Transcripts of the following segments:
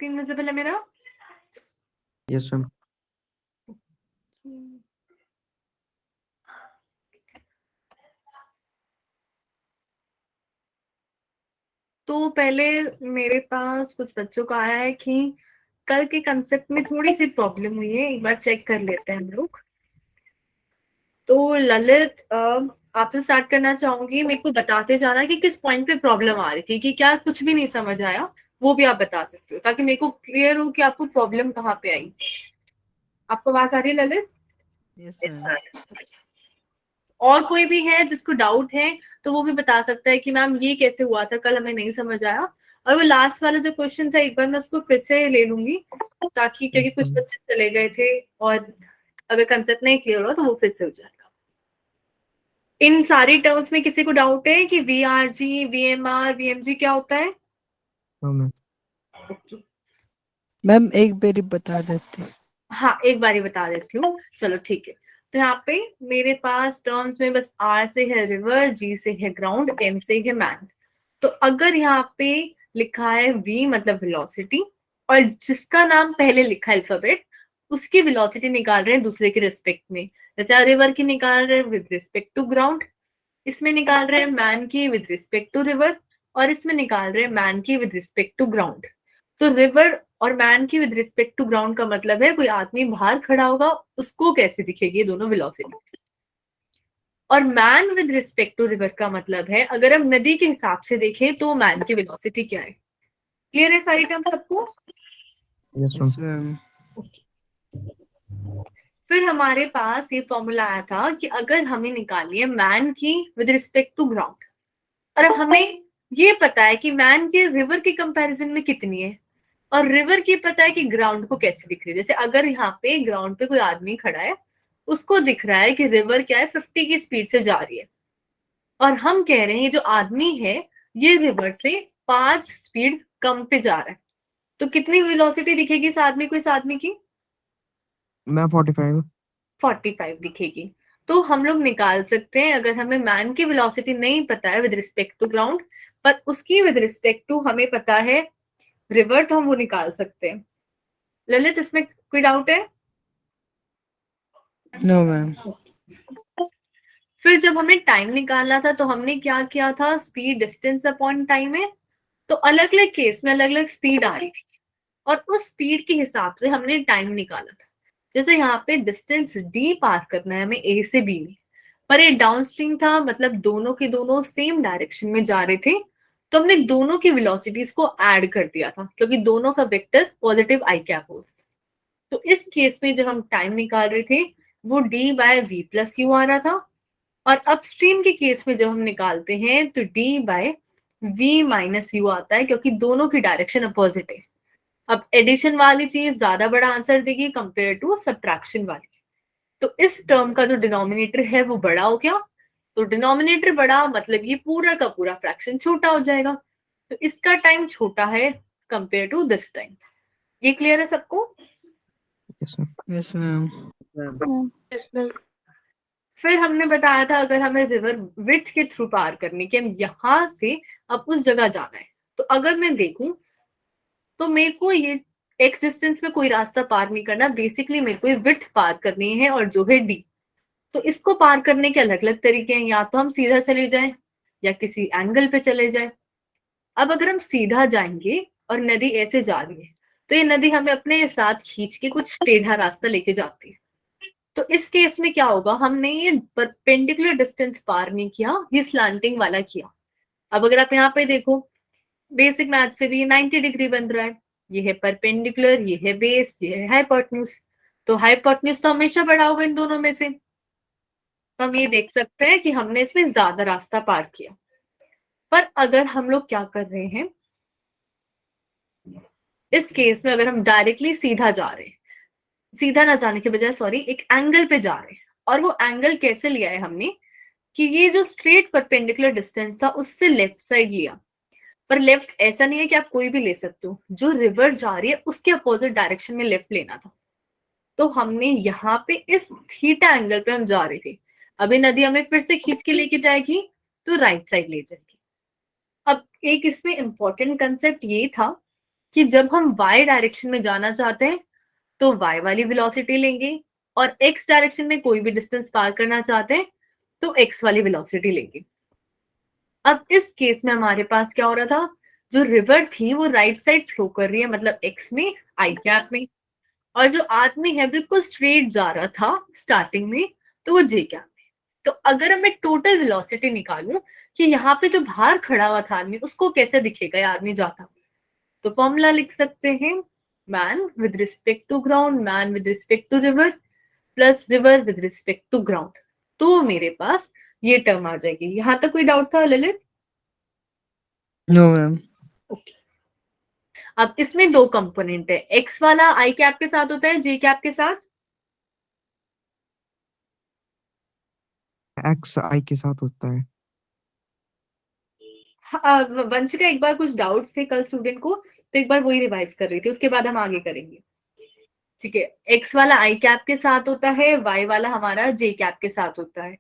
Screen visible है मेरा? Yes ma'am. तो पहले मेरे पास कुछ बच्चों का आया है कि कल के कंसेप्ट में थोड़ी सी प्रॉब्लम हुई है, एक बार चेक कर लेते हैं हम लोग। तो ललित, आपसे स्टार्ट करना चाहूंगी, मेरे को बताते जाना कि किस पॉइंट पे प्रॉब्लम आ रही थी, कि क्या कुछ भी नहीं समझ आया वो भी आप बता सकते हो, ताकि मेरे को क्लियर हो कि आपको प्रॉब्लम कहाँ पे आई। आपको बात आ रही है ललित? Yes ma'am. और कोई भी है जिसको डाउट है तो वो भी बता सकता है कि मैम ये कैसे हुआ था, कल हमें नहीं समझ आया। और वो लास्ट वाला जो क्वेश्चन था, एक बार मैं उसको फिर से ले लूंगी, ताकि क्योंकि कुछ बच्चे चले गए थे और अगर कंसेप्ट नहीं क्लियर हुआ तो वो फिर से हो जाएगा। इन सारी टर्म्स में किसी को डाउट है कि VRG, VMR, VMG क्या होता है? मैम एक बारी बता देते। हाँ, एक बार ही बता देती हूँ, चलो ठीक है। तो यहाँ पे मेरे पास टर्म्स में बस R से है रिवर, G से है ग्राउंड, M से है मैन। तो अगर यहाँ पे लिखा है V मतलब वेलोसिटी, और जिसका नाम पहले लिखा है अल्फाबेट, उसकी वेलोसिटी निकाल रहे हैं दूसरे के रिस्पेक्ट में। जैसे रिवर की निकाल रहे हैं विद रिस्पेक्ट टू ग्राउंड, इसमें निकाल रहे हैं मैन की विद रिस्पेक्ट टू रिवर, और इसमें निकाल रहे हैं मैन की विद रिस्पेक्ट टू ग्राउंड। तो रिवर और मैन की विद रिस्पेक्ट टू ग्राउंड का मतलब है कोई आदमी बाहर खड़ा होगा, उसको कैसे दिखेगी ये दोनों वेलोसिटीज। और man with respect to river का मतलब है अगर हम नदी के हिसाब से देखें तो मैन की वेलोसिटी क्या है। क्लियर है सारी टर्म सबको? Yes ma'am. फिर हमारे पास ये फॉर्मूला आया था कि अगर हमें निकालनी है मैन की विद रिस्पेक्ट टू ग्राउंड, और अब हमें ये पता है कि मैन की रिवर के कंपैरिजन में कितनी है, और रिवर की पता है कि ग्राउंड को कैसे दिख रही है। जैसे अगर यहाँ पे ग्राउंड पे कोई आदमी खड़ा है, उसको दिख रहा है कि रिवर क्या है 50 की स्पीड से जा रही है, और हम कह रहे हैं ये जो आदमी है ये रिवर से 5 स्पीड कम पे जा रहा है, तो कितनी वेलोसिटी दिखेगी इस आदमी को, इस आदमी की? मैं 45। 45 दिखेगी। तो हम लोग निकाल सकते हैं, अगर हमें मैन की वेलोसिटी नहीं पता है विद रिस्पेक्ट टू ग्राउंड, पर उसकी विद रिस्पेक्ट टू हमें पता है रिवर, तो हम वो निकाल सकते हैं। ललित, इसमें कोई डाउट है? No ma'am. फिर जब हमें टाइम निकालना था तो हमने क्या किया था, स्पीड डिस्टेंस अपॉन टाइम है। तो अलग अलग केस में अलग अलग स्पीड आ रही थी, और उस स्पीड के हिसाब से हमने टाइम निकाला था। जैसे यहाँ पे डिस्टेंस D पार करना है हमें A से B में, पर ये डाउन स्ट्रीम था, मतलब दोनों के दोनों सेम डायरेक्शन में जा रहे थे, तो हमने दोनों की वेलोसिटीज को ऐड कर दिया था, क्योंकि दोनों का वेक्टर पॉजिटिव आई कैप हो। तो इस केस में जब हम टाइम निकाल रहे थे वो D/V+U आ रहा था, और अपस्ट्रीम के केस में जब हम निकालते हैं तो D/V-U आता है, क्योंकि दोनों की डायरेक्शन अपोजिट है। अब एडिशन वाली चीज ज्यादा बड़ा आंसर देगी कंपेयर टू सब्ट्रैक्शन वाली, तो इस टर्म का जो डिनोमिनेटर है वो बड़ा हो गया, तो डिनोमिनेटर बड़ा मतलब ये पूरा का पूरा फ्रैक्शन छोटा हो जाएगा, तो इसका टाइम छोटा है कंपेयर टू दिस टाइम। ये क्लियर है सबको? Yes ma'am. फिर हमने बताया था अगर हमें रिवर विड्थ के थ्रू पार करनी, कि हम यहां से अब उस जगह जाना है, तो अगर मैं देखूं तो मेरे को ये एक्स डिस्टेंस में कोई रास्ता पार नहीं करना, बेसिकली मेरे को ये विड्थ पार करनी है, और जो है D। तो इसको पार करने के अलग अलग तरीके हैं, या तो हम सीधा चले जाएं या किसी एंगल पे चले जाएं। अब अगर हम सीधा जाएंगे और नदी ऐसे जा रही है, तो ये नदी हमें अपने साथ खींच के कुछ टेढ़ा रास्ता लेके जाती है। तो इस केस में क्या होगा, हमने ये परपेंडिकुलर डिस्टेंस पार नहीं किया, ये स्लांटिंग वाला किया। अब अगर आप यहाँ पे देखो, बेसिक मैथ से भी 90 डिग्री बन रहा है, ये है परपेंडिकुलर, ये है बेस, ये है हाइपोटेन्यूज। तो हाइपोटेन्यूज तो हमेशा बड़ा होगा इन दोनों में से, तो हम ये देख सकते हैं कि हमने इसमें ज्यादा रास्ता पार किया। पर अगर हम लोग क्या कर रहे हैं, इस केस में अगर हम डायरेक्टली सीधा जा रहे हैं, सीधा ना जाने के बजाय सॉरी एक एंगल पे जा रहे हैं, और वो एंगल कैसे लिया है हमने, कि ये जो स्ट्रेट परपेंडिकुलर डिस्टेंस था उससे लेफ्ट साइड लिया। पर लेफ्ट ऐसा नहीं है कि आप कोई भी ले सकते हो, जो रिवर जा रही है उसके अपोजिट डायरेक्शन में लेफ्ट लेना था। तो हमने यहाँ पे इस थीटा एंगल पे हम जा रहे थे, अभी नदी हमें फिर से खींच के लेके जाएगी तो राइट साइड ले जाएगी। अब एक इसमें इंपॉर्टेंट कंसेप्ट ये था कि जब हम y डायरेक्शन में जाना चाहते हैं तो y वाली वेलोसिटी लेंगे, और x डायरेक्शन में कोई भी डिस्टेंस पार करना चाहते हैं तो x वाली वेलोसिटी लेंगे। अब इस केस में हमारे पास क्या हो रहा था, जो रिवर थी वो राइट साइड फ्लो कर रही है, मतलब x में, आई कैप में, और जो आदमी है बिल्कुल स्ट्रेट जा रहा था स्टार्टिंग में, तो वो जे कैप में। तो अगर मैं टोटल वेलोसिटी निकालूं कि यहाँ पे जो बाहर खड़ा हुआ था आदमी, उसको कैसे दिखेगा ये आदमी जाता, तो फॉर्मूला लिख सकते हैं, man with respect to ground, man with respect to river, plus river with respect to ground. तो मेरे पास ये टर्म आ जाएगी। यहां तक कोई डाउट था ललित? No ma'am. ओके। अब इसमें दो कंपोनेंट है, एक्स वाला आई कैप के साथ होता है, जे कैप के साथ। एक्स आई के साथ होता है। वंशिका एक बार कुछ डाउट्स थे कल स्टूडेंट को, तो एक बार वही रिवाइज कर रही थी, उसके बाद हम आगे करेंगे। ठीक है, एक्स वाला आई कैप के साथ होता है, वाई वाला हमारा जे कैप के साथ होता है।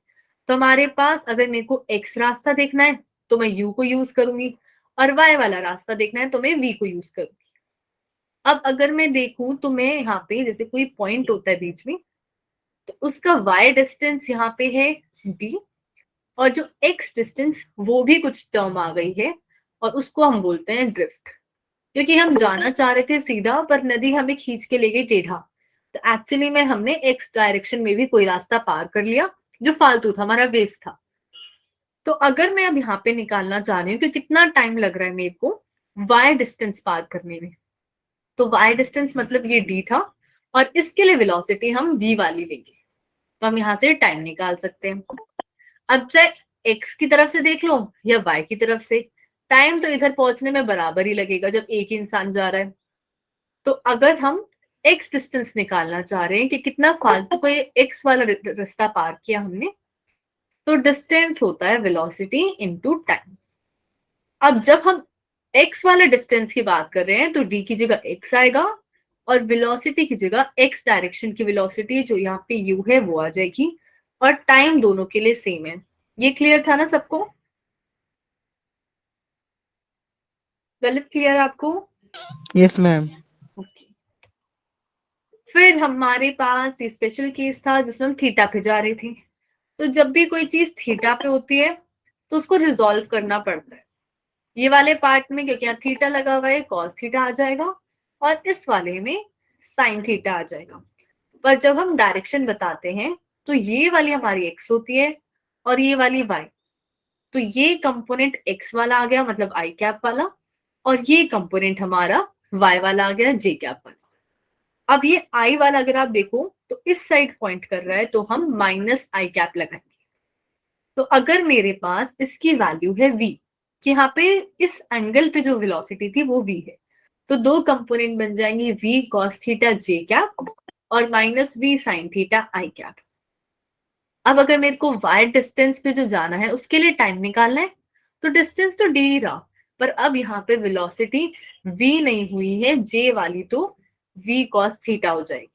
तो हमारे पास अगर मेरे को एक्स रास्ता देखना है तो मैं यू को यूज करूंगी, और वाई वाला रास्ता देखना है तो मैं वी को यूज करूंगी। अब अगर मैं देखूं तो मैं यहाँ पे जैसे कोई पॉइंट होता है बीच में, तो उसका y डिस्टेंस यहाँ पे है d, और जो x डिस्टेंस वो भी कुछ टर्म आ गई है, और उसको हम बोलते हैं ड्रिफ्ट। क्योंकि हम जाना चाह रहे थे सीधा, पर नदी हमें खींच के ले गई टेढ़ा, तो एक्चुअली में हमने x डायरेक्शन में भी कोई रास्ता पार कर लिया जो फालतू था, हमारा वेस्ट था। तो अगर मैं अब यहाँ पे निकालना चाह रही हूँ कि कितना टाइम लग रहा है मेरे को y डिस्टेंस पार करने में, तो y डिस्टेंस मतलब ये d था, और इसके लिए वेलोसिटी हम v वाली लेंगे, तो हम यहाँ से टाइम निकाल सकते हैं। अब चाहे x की तरफ से देख लो या y की तरफ से, टाइम तो इधर पहुंचने में बराबर ही लगेगा जब एक ही इंसान जा रहा है। तो अगर हम x डिस्टेंस निकालना चाह रहे हैं कि कितना फालतू को ये x वाला रास्ता पार किया हमने, तो डिस्टेंस होता है वेलोसिटी इनटू टाइम। अब जब हम x वाला डिस्टेंस की बात कर रहे हैं तो d की जगह x आएगा, और वेलोसिटी की जगह x डायरेक्शन की वेलोसिटी जो यहाँ पे u है वो आ जाएगी, और टाइम दोनों के लिए सेम है। ये क्लियर था ना सबको? गलत क्लियर आपको? Yes ma'am. ओके। फिर हमारे पास ये स्पेशल केस था जिसमें हम थीटा पे जा रहे थे। तो जब भी कोई चीज थीटा पे होती है तो उसको रिजॉल्व करना पड़ता है। ये वाले पार्ट में क्योंकि यहाँ थीटा लगा हुआ है, कॉस थीटा आ जाएगा, और इस वाले में साइन थीटा आ जाएगा। पर जब हम डायरेक्शन बताते हैं तो ये वाली हमारी एक्स होती है और ये वाली वाई, तो ये कंपोनेंट एक्स वाला आ गया मतलब आई कैप वाला, और ये कंपोनेंट हमारा वाई वाला आ गया जे कैप वाला। अब ये आई वाला अगर आप देखो तो इस साइड पॉइंट कर रहा है, तो हम माइनस आई कैप लगाएंगे। तो अगर मेरे पास इसकी वैल्यू है v, कि यहाँ पे इस एंगल पे जो वेलोसिटी थी वो v है, तो दो कंपोनेंट बन जाएंगे v cos theta j cap और minus v sin theta i cap. अब अगर मेरे को y डिस्टेंस पे जो जाना है उसके लिए टाइम निकालना है, तो डिस्टेंस तो d ही रहा, पर अब यहाँ पे वेलोसिटी v नहीं हुई है j वाली, तो v cos थीटा हो जाएगी।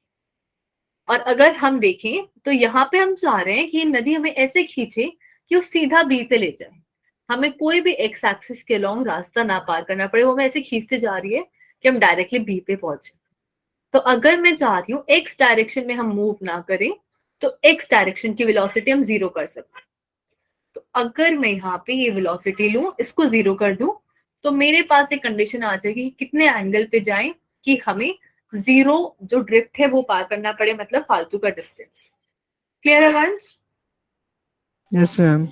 और अगर हम देखें तो यहाँ पे हम चाह रहे हैं कि नदी हमें ऐसे खींचे कि वो सीधा बी पे ले जाए, हमें कोई भी एक्स एक्सिस के लॉन्ग रास्ता ना पार करना पड़े, वो हमें ऐसे खींचते जा रही है कि हम डायरेक्टली बी पे पहुंचे। तो अगर मैं चाह रही हूँ एक्स डायरेक्शन में हम मूव ना करें, तो एक्स डायरेक्शन की वेलोसिटी हम जीरो कर सकते हैं। तो अगर मैं यहाँ पे ये वेलोसिटी लूं, इसको जीरो कर दूं, तो मेरे पास एक कंडीशन आ जाएगी कितने एंगल पे जाएं कि हमें जीरो जो ड्रिफ्ट है वो पार करना पड़े, मतलब फालतू का डिस्टेंस। क्लियर है वंश? Yes ma'am.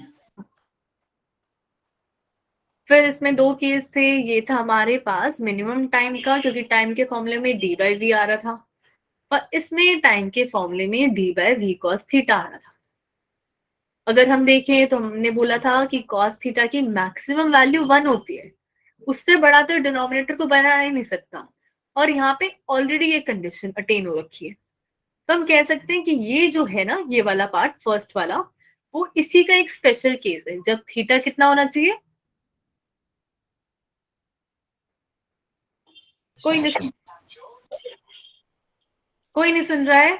फिर इसमें दो केस थे, ये था हमारे पास मिनिमम टाइम का, क्योंकि टाइम के फॉर्मूले में डी बाई वी आ रहा था, और इसमें टाइम के फॉर्मूले में D by V cos theta आ रहा था। अगर हम देखें तो हमने बोला था कि कॉस थीटा की मैक्सिमम वैल्यू 1 होती है, उससे बड़ा तो डिनोमिनेटर को बना ही नहीं सकता, और यहाँ पे ऑलरेडी ये कंडीशन अटेन हो रखी है। तो हम कह सकते हैं कि ये जो है ना, ये वाला पार्ट फर्स्ट वाला, वो इसी का एक स्पेशल केस है जब थीटा कितना होना चाहिए। कोई नहीं, कोई नहीं सुन रहा है?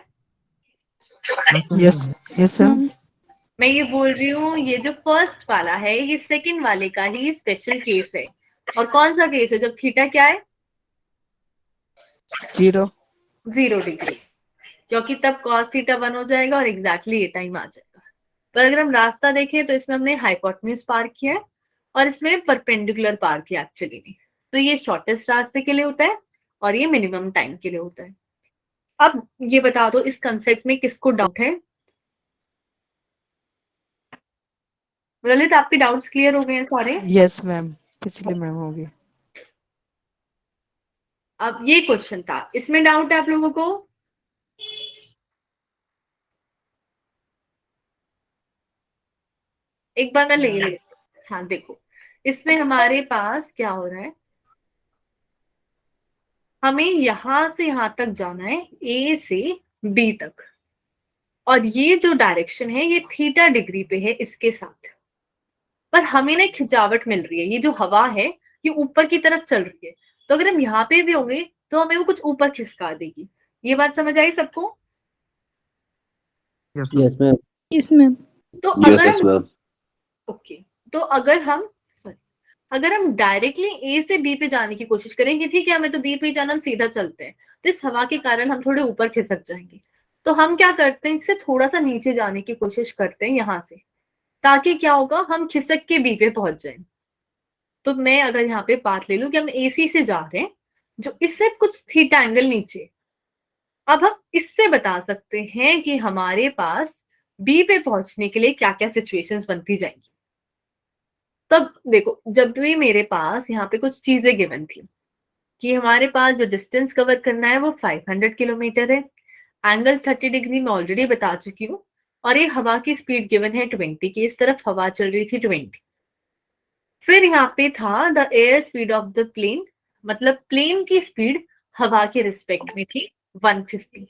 Yes yes ma'am. मैं ये बोल रही हूँ, ये जो फर्स्ट वाला है ये सेकंड वाले का ही स्पेशल केस है। और कौन सा केस है? जब थीटा क्या है? 0. 0 डिग्री, क्योंकि तब cos थीटा 1 हो जाएगा और एग्जैक्टली ये टाइम आ जाएगा। पर अगर हम रास्ता देखें तो इसमें हमने हाइपोटेन्यूज पार किया है और इसमें परपेंडिकुलर पार किया एक्चुअली में, तो ये शॉर्टेस्ट रास्ते के लिए होता है और ये मिनिमम टाइम के लिए होता है। अब ये बता दो इस कंसेप्ट में किसको डाउट है? ललित, आपके डाउट्स क्लियर हो गए हैं सारे? Yes, ma'am. पिछले मैम हो गई. अब ये क्वेश्चन था, इसमें डाउट है आप लोगों को? एक बार मैं ले लेती हूँ। हाँ देखो, इसमें हमारे पास क्या हो रहा है, हमें यहां से यहां तक जाना है, ए से बी तक, और ये जो डायरेक्शन है ये थीटा डिग्री पे है इसके साथ, पर हमें ना खिंचावट मिल रही है, ये जो हवा है ये ऊपर की तरफ चल रही है, तो अगर हम यहाँ पे भी होंगे तो हमें वो कुछ ऊपर खिसका देगी। ये बात समझ आई सबको? Yes Yes, ma'am. Yes, ma'am. तो Yes, अगर yes, हम ma'am. ओके, तो अगर हम डायरेक्टली ए से बी पे जाने की कोशिश करेंगे, ठीक है हमें तो बी पे जाना, हम सीधा चलते हैं, तो इस हवा के कारण हम थोड़े ऊपर खिसक जाएंगे, तो हम क्या करते हैं, इससे थोड़ा सा नीचे जाने की कोशिश करते हैं यहां से, ताकि क्या होगा, हम खिसक के बी पे पहुंच जाए। तो मैं अगर यहाँ पे बात ले लूं कि हम एसी से जा रहे हैं, जो इससे कुछ थीटा एंगल नीचे, अब हम इससे बता सकते हैं कि हमारे पास बी पे पहुंचने के लिए क्या क्या सिचुएशंस बनती जाएंगी। तब देखो, जब भी मेरे पास यहाँ पे कुछ चीजें गिवन थी कि हमारे पास जो डिस्टेंस कवर करना है वो 500 किलोमीटर है, एंगल 30 डिग्री में ऑलरेडी बता चुकी हूँ, और ये हवा की स्पीड गिवन है 20 की, इस तरफ हवा चल रही थी 20। फिर यहाँ पे था the air speed of the plane, मतलब प्लेन की स्पीड हवा के रिस्पेक्ट में थी 150।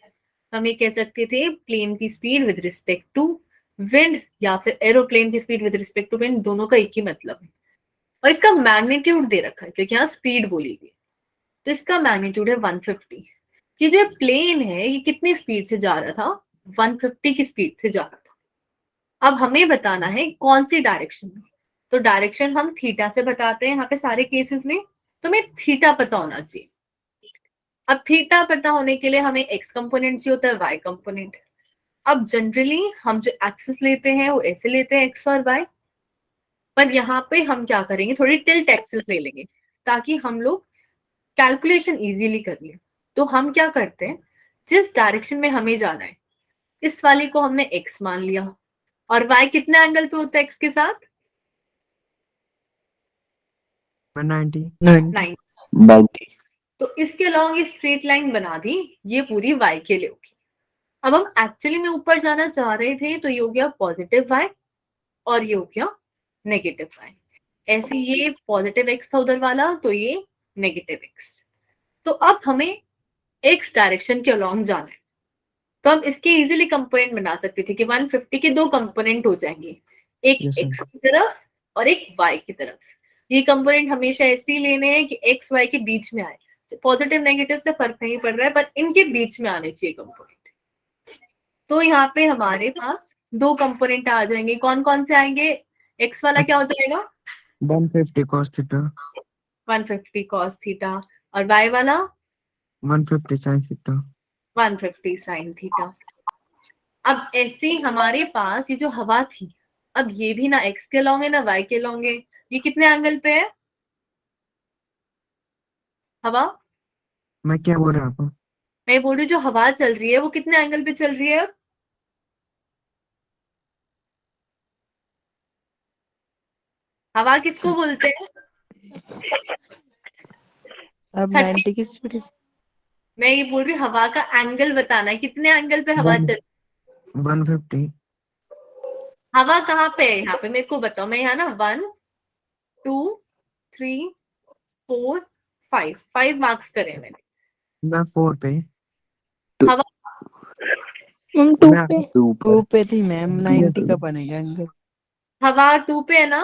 हम ये कह सकते थे प्लेन की speed with respect to wind, या फिर एरोप्लेन की speed with respect to wind, दोनों का एक ही मतलब है। और इसका मैग्नीट्यूड दे रखा है क्योंकि यहाँ स्पीड बोली गई, तो इसका मैग्नीट्यूड है 150। कि जो प्लेन है ये कितनी स्पीड से जा रहा था, 150 की स्पीड से जा रहा था। अब हमें बताना है कौन सी डायरेक्शन में, तो डायरेक्शन हम थीटा से बताते हैं यहाँ पे सारे केसेस में, तो हमें थीटा पता होना चाहिए। अब थीटा पता होने के लिए हमें एक्स कंपोनेंट चाहिए होता है, वाई कंपोनेंट। अब जनरली हम जो एक्सिस लेते हैं वो ऐसे लेते हैं, एक्स और वाई, पर यहाँ पे हम क्या करेंगे, थोड़ी टिल्ट एक्सिस ले लेंगे ताकि हम लोग कैलकुलेशन इजीली कर लें। तो हम क्या करते हैं, जिस डायरेक्शन में हमें जाना है इस वाली को हमने एक्स मान लिया, और वाई कितने एंगल पे होता है एक्स के साथ, 90 9। 90. तो इसके अलॉन्ग ये स्ट्रेट लाइन बना दी, ये पूरी वाई के लिए होगी। अब हम एक्चुअली में ऊपर जाना चाह रहे थे, तो ये हो गया पॉजिटिव वाई और ये हो गया नेगेटिव वाई। ऐसे ये पॉजिटिव एक्स था उधर वाला, तो ये नेगेटिव एक्स। तो अब हमें एक्स डायरेक्शन के अलॉन्ग जाना है, तो हम इसके इजीली कंपोनेंट बना सकते थे कि 150 के दो कंपोनेंट हो जाएंगे, एक Yes, sir. एक्स की तरफ और एक वाई की तरफ। ये कंपोनेंट हमेशा ऐसे ही लेने हैं कि एक्स वाई के बीच में आए, पॉजिटिव नेगेटिव से फर्क नहीं पड़ रहा है, पर इनके बीच में आने चाहिए कंपोनेंट। तो यहाँ पे हमारे पास दो कंपोनेंट आ जाएंगे, कौन कौन से आएंगे, एक्स वाला क्या हो जाएगा 150 cos theta 150 cos थीटा, और वाई वाला 150 sin theta 150 sin थीटा। अब ऐसे ही हमारे पास ये जो हवा थी, अब ये भी ना एक्स के लॉन्ग है ना वाई के लॉन्ग है, ये कितने एंगल पे है हवा, मैं क्या बोल रहा हूँ? मैं बोल रही हूँ जो हवा चल रही है वो कितने एंगल पे चल रही है अब? हवा किसको बोलते हैं? अब 30। 90 की स्पीड. मैं ये बोल रही हूँ हवा का एंगल बताना है, कितने एंगल पे हवा चल, 150 हवा कहाँ पे है यहाँ पे मेरे को बताओ, मैं यहाँ ना 1 2 3 4 5 मार्क्स करे मैंने, मैं 4 पे हवा Ma'am, 2 मैं पे. 2 पे थी मैम. 90 का बनेगा एंगल. हवा 2 पे है ना?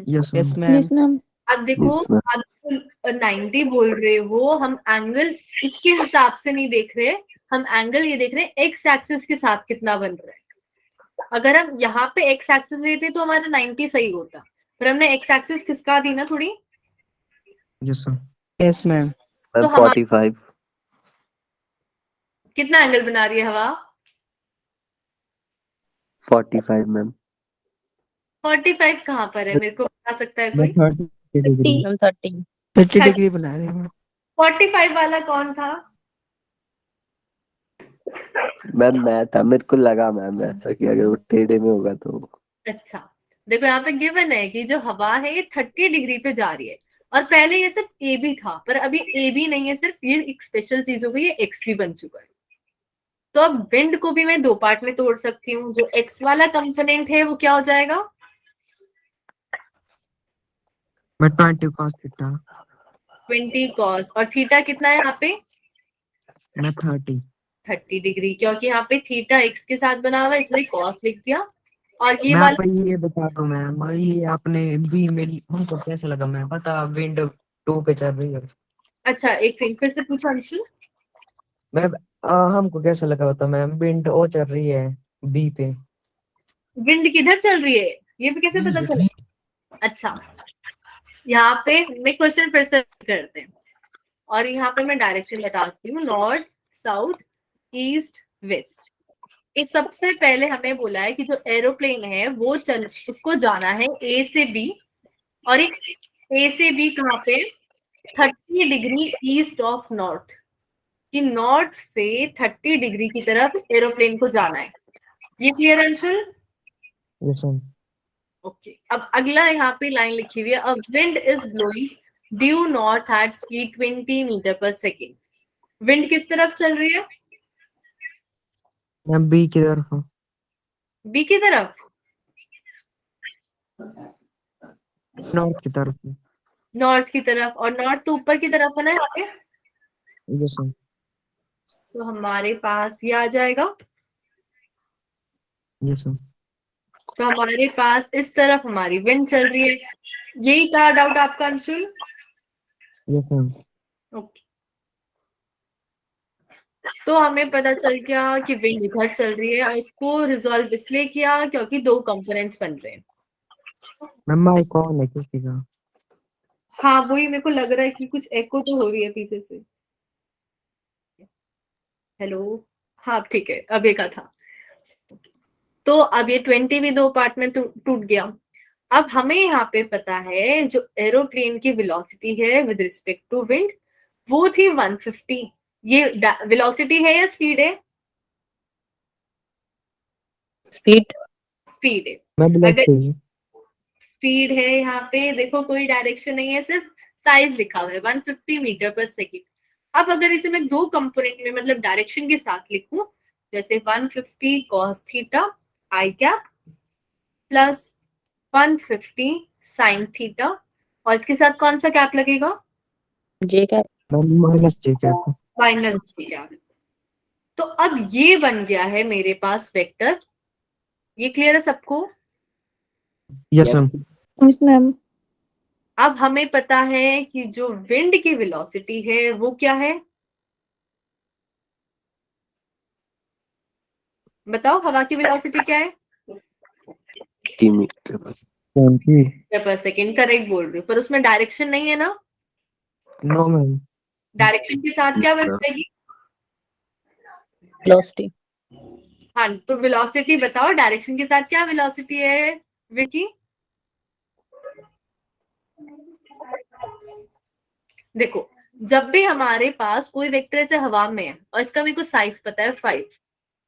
Yes yes ma'am ma'am. Yes, ma'am. अब देखो, Yes, ma'am. आप 90 बोल रहे हो, हम एंगल इसके हिसाब से नहीं देख रहे, हम एंगल ये देख रहे हैं एक्स एक्सिस के साथ कितना बन रहा है। अगर हम यहाँ पे एक्स एक्सिस लेते तो हमारा 90 सही होता, पर हमने एक्स एक्सिस खिसका दी ना थोड़ी, यस सर यस मैम. तो Ma'am, हमारा 45. कितना एंगल बना रही है हवा? 45 मैम। 45 कहाँ पर है, मेरे को बता सकता है मैं कोई? 30 डिग्री। मैम 30 30 डिग्री बना रही हूँ। 45 वाला कौन था? मैम मैं था, मेरे को लगा मैम ऐसा कि अगर वो टेढ़े में होगा तो। अच्छा, देखो यहाँ पे गिवन है कि जो हवा है ये 30 डिग्री पे जा रही है, और पहले ये सिर्फ ए बी था, पर अभी ए बी नहीं है, सिर्फ ये एक स्पेशल चीज हो गई, ये एक्स भी बन चुका है। तो अब विंड को भी मैं दो पार्ट में तोड़ सकती हूँ। जो एक्स वाला कंपोनेंट है वो क्या हो जाएगा? मैं 20 cos थीटा। 20 कॉस, और थीटा कितना है यहाँ पे? मैं 30 डिग्री, क्योंकि यहाँ पे थीटा एक्स के साथ बना हुआ है इसलिए कॉस लिख दिया। और ये मैं वाला आपको ये बता दूं मैम, ये आपने बी में हमको कैसा लगा मैम पता, विंड 2 पे चल रही है। अच्छा, एक सेकंड फिर से पूछो अंशु। मैम हमको कैसा लगा बता मैम, विंड ओ चल रही है बी पे। विंड किधर चल रही है ये भी कैसे पता चला? अच्छा, यहाँ पे मैं क्वेश्चन फिर से करते हैं, और यहाँ पे मैं डायरेक्शन बताती हूँ, नॉर्थ साउथ ईस्ट वेस्ट। इस सबसे पहले हमें बोला है कि जो एरोप्लेन है वो चल उसको जाना है ए से बी, और एक ए से बी कहाँ पे? 30 डिग्री ईस्ट ऑफ नॉर्थ, कि नॉर्थ से 30 डिग्री की तरफ एरोप्लेन को जाना है। ये clear Anshul? Yes ma'am. Okay, अब अगला यहाँ पे लाइन लिखी हुई है, a wind is blowing due north at speed 20 metre per second. Wind किस तरफ चल रही है? मैं बी की तरफ हूँ। बी की तरफ। नॉर्थ की तरफ हूँ। नॉर्थ की तरफ, और नॉर्थ तो ऊपर की तरफ है ना यहाँ पे, यस मैम। तो हमारे पास ये आ जाएगा। Yes ma'am. तो हमारे पास इस तरफ हमारी विंड चल रही है। यही था डाउट आपका अंशुल? Yes ma'am. ओके, तो हमें पता चल गया कि विंड इधर चल रही है, और इसको रिजॉल्व इसलिए किया क्योंकि दो कंपोनेंट्स बन रहे हैं। मैम माइक ऑन है किसी का? हाँ, वही मेरे को लग रहा है कि कुछ एको तो हो रही है पीछे से। हेलो, हाँ ठीक है, अब एक था। तो अब ये 20 भी दो पार्ट में टूट गया। अब हमें यहाँ पे पता है जो एरोप्लेन की वेलोसिटी है विद रिस्पेक्ट टू विंड वो थी 150। ये वेलोसिटी है या स्पीड है? स्पीड स्पीड है। मैं ब्लैक अगर पे। स्पीड है यहाँ पे, देखो कोई डायरेक्शन नहीं है, सिर्फ साइज लिखा हुआ है 150 मीटर पर सेकेंड। अब अगर इसे मैं दो कंपोनेंट में मतलब डायरेक्शन के साथ लिखूं, जैसे 150 कॉस थीटा आई कैप प्लस 150 साइन थीटा, और इसके साथ कौन सा कैप लगेगा? जे का मैम माइनस जे कैप। Minus cap. तो अब ये बन गया है मेरे पास वेक्टर। ये क्लियर है सबको? Yes ma'am. यस मैम अब हमें पता है कि जो विंड की वेलोसिटी है वो क्या है? बताओ, हवा की वेलोसिटी क्या है? 30 मीटर पर। कौन की? पर सेकेंड, करेक्ट बोल रही हूँ, पर उसमें डायरेक्शन नहीं है ना। No ma'am. डायरेक्शन के साथ क्या बन जाएगी? वेलोसिटी हाँ, तो वेलोसिटी बताओ, डायरेक्शन के साथ क्या वेलोसिटी है विकी? देखो, जब भी हमारे पास कोई वेक्टर ऐसे हवा में है और इसका मेरे को साइज पता है 5,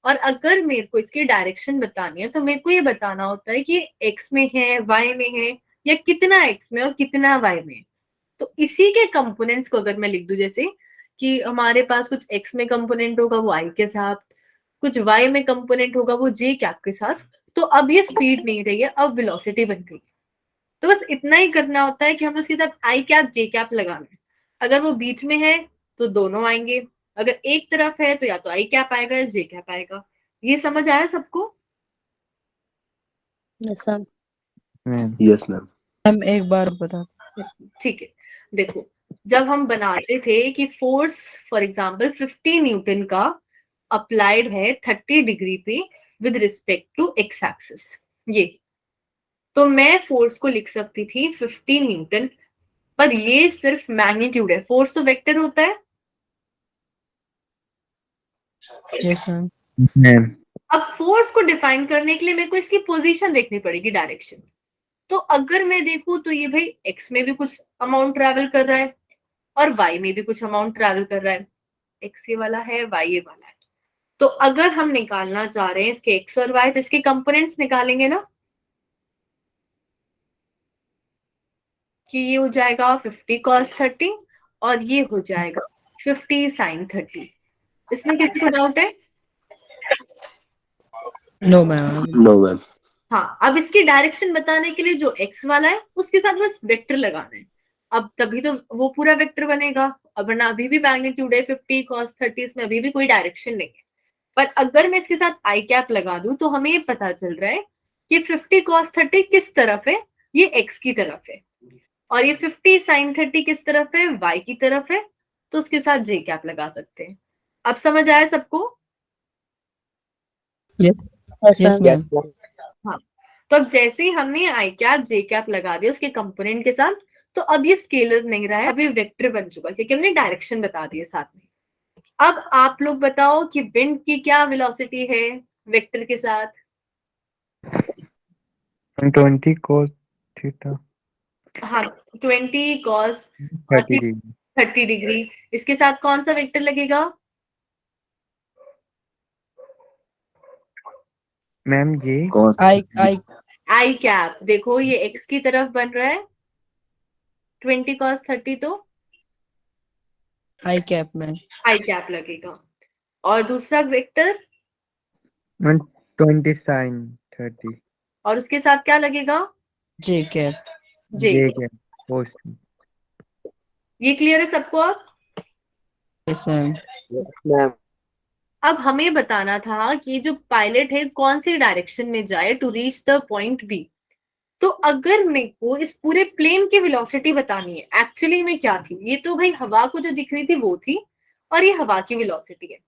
और अगर मेरे को इसकी डायरेक्शन बतानी है तो मेरे को ये बताना होता है कि एक्स में है, वाई में है, या कितना एक्स में और कितना वाई में है। तो इसी के कंपोनेंट्स को अगर मैं लिख दूं, जैसे कि हमारे पास कुछ एक्स में कंपोनेंट होगा वो आई के साथ, कुछ वाई में कंपोनेंट होगा वो जे कैप के साथ, तो अब ये स्पीड नहीं रही है, अब वेलोसिटी बन गई। तो बस इतना ही करना होता है कि हमें उसके साथ आई कैप जे कैप लगाना है। अगर वो बीच में है तो दोनों आएंगे, अगर एक तरफ है तो या तो आई कैप आएगा या जे कैप आएगा। ये समझ आया सबको? Yes ma'am yes ma'am. Ma'am एक बार बता। ठीक है, देखो, जब हम बनाते थे कि फोर्स फॉर एग्जांपल 50 न्यूटन का अप्लाइड है 30 डिग्री पे with respect to X axis, ये तो मैं फोर्स को लिख सकती थी 50 न्यूटन, पर ये सिर्फ मैग्नीट्यूड है, फोर्स तो वेक्टर होता है। Yes ma'am. मैम अब फोर्स को डिफाइन करने के लिए मेरे को इसकी पोजीशन देखनी पड़ेगी, डायरेक्शन। तो अगर मैं देखूं तो ये भाई एक्स में भी कुछ अमाउंट ट्रैवल कर रहा है और वाई में भी कुछ अमाउंट ट्रैवल कर रहा है। एक्स ये वाला है, वाई ये वाला है। तो अगर हम निकालना चाह रहे हैं इसके एक्स और वाई, तो इसके कंपोनेंट्स निकालेंगे ना, कि ये हो जाएगा 50 cos 30 और ये हो जाएगा 50 sin 30। इसमें किसी को डाउट है? No ma'am. No ma'am. हाँ, अब इसकी डायरेक्शन बताने के लिए जो एक्स वाला है उसके साथ बस वेक्टर लगाना है। अब तभी तो वो पूरा वेक्टर बनेगा, अब वरना अभी भी मैग्नीट्यूड है 50 cos 30, इसमें अभी भी कोई डायरेक्शन नहीं है। पर अगर मैं इसके साथ आई कैप लगा दूं तो हमें ये पता चल रहा है कि 50 cos 30 किस तरफ है, ये एक्स की तरफ है, और ये 50 sin 30 किस तरफ है, वाई की तरफ है। तो उसके साथ जे कैप लगा सकते हैं। अब समझ आया सबको? Yes yes yes ma'am. Ma'am. हाँ, तो अब जैसे ही हमने आई कैप जे कैप लगा दिया उसके कंपोनेंट के साथ, तो अब ये स्केलर नहीं रहा है, अब ये वेक्टर बन चुका है, क्योंकि हमने डायरेक्शन बता दिए साथ में। अब आप लोग बताओ कि विंड की क्या वेलोसिटी है वेक्टर के साथ? 20 cos थीटा हाँ, 20 cos 30 डिग्री। 30 डिग्री। इसके साथ कौन सा वेक्टर लगेगा? मैम ये cos आई आई आई कैप। देखो ये एक्स की तरफ बन रहा है 20 cos 30, तो आई कैप मैम। आई कैप लगेगा। और दूसरा वेक्टर, 20 sin 30 और उसके साथ क्या लगेगा? जे कैप। जे। ये क्या पोस्ट। ये क्लियर है सबको? अब यस मैम। मैम। अब हमें बताना था कि जो पायलट है कौन सी डायरेक्शन में जाए to reach the point B. तो अगर मेरे को इस पूरे प्लेन की वेलोसिटी बतानी है, एक्चुअली में क्या थी, ये तो भाई हवा को जो दिख रही थी वो थी, और ये हवा की वेलोसिटी है।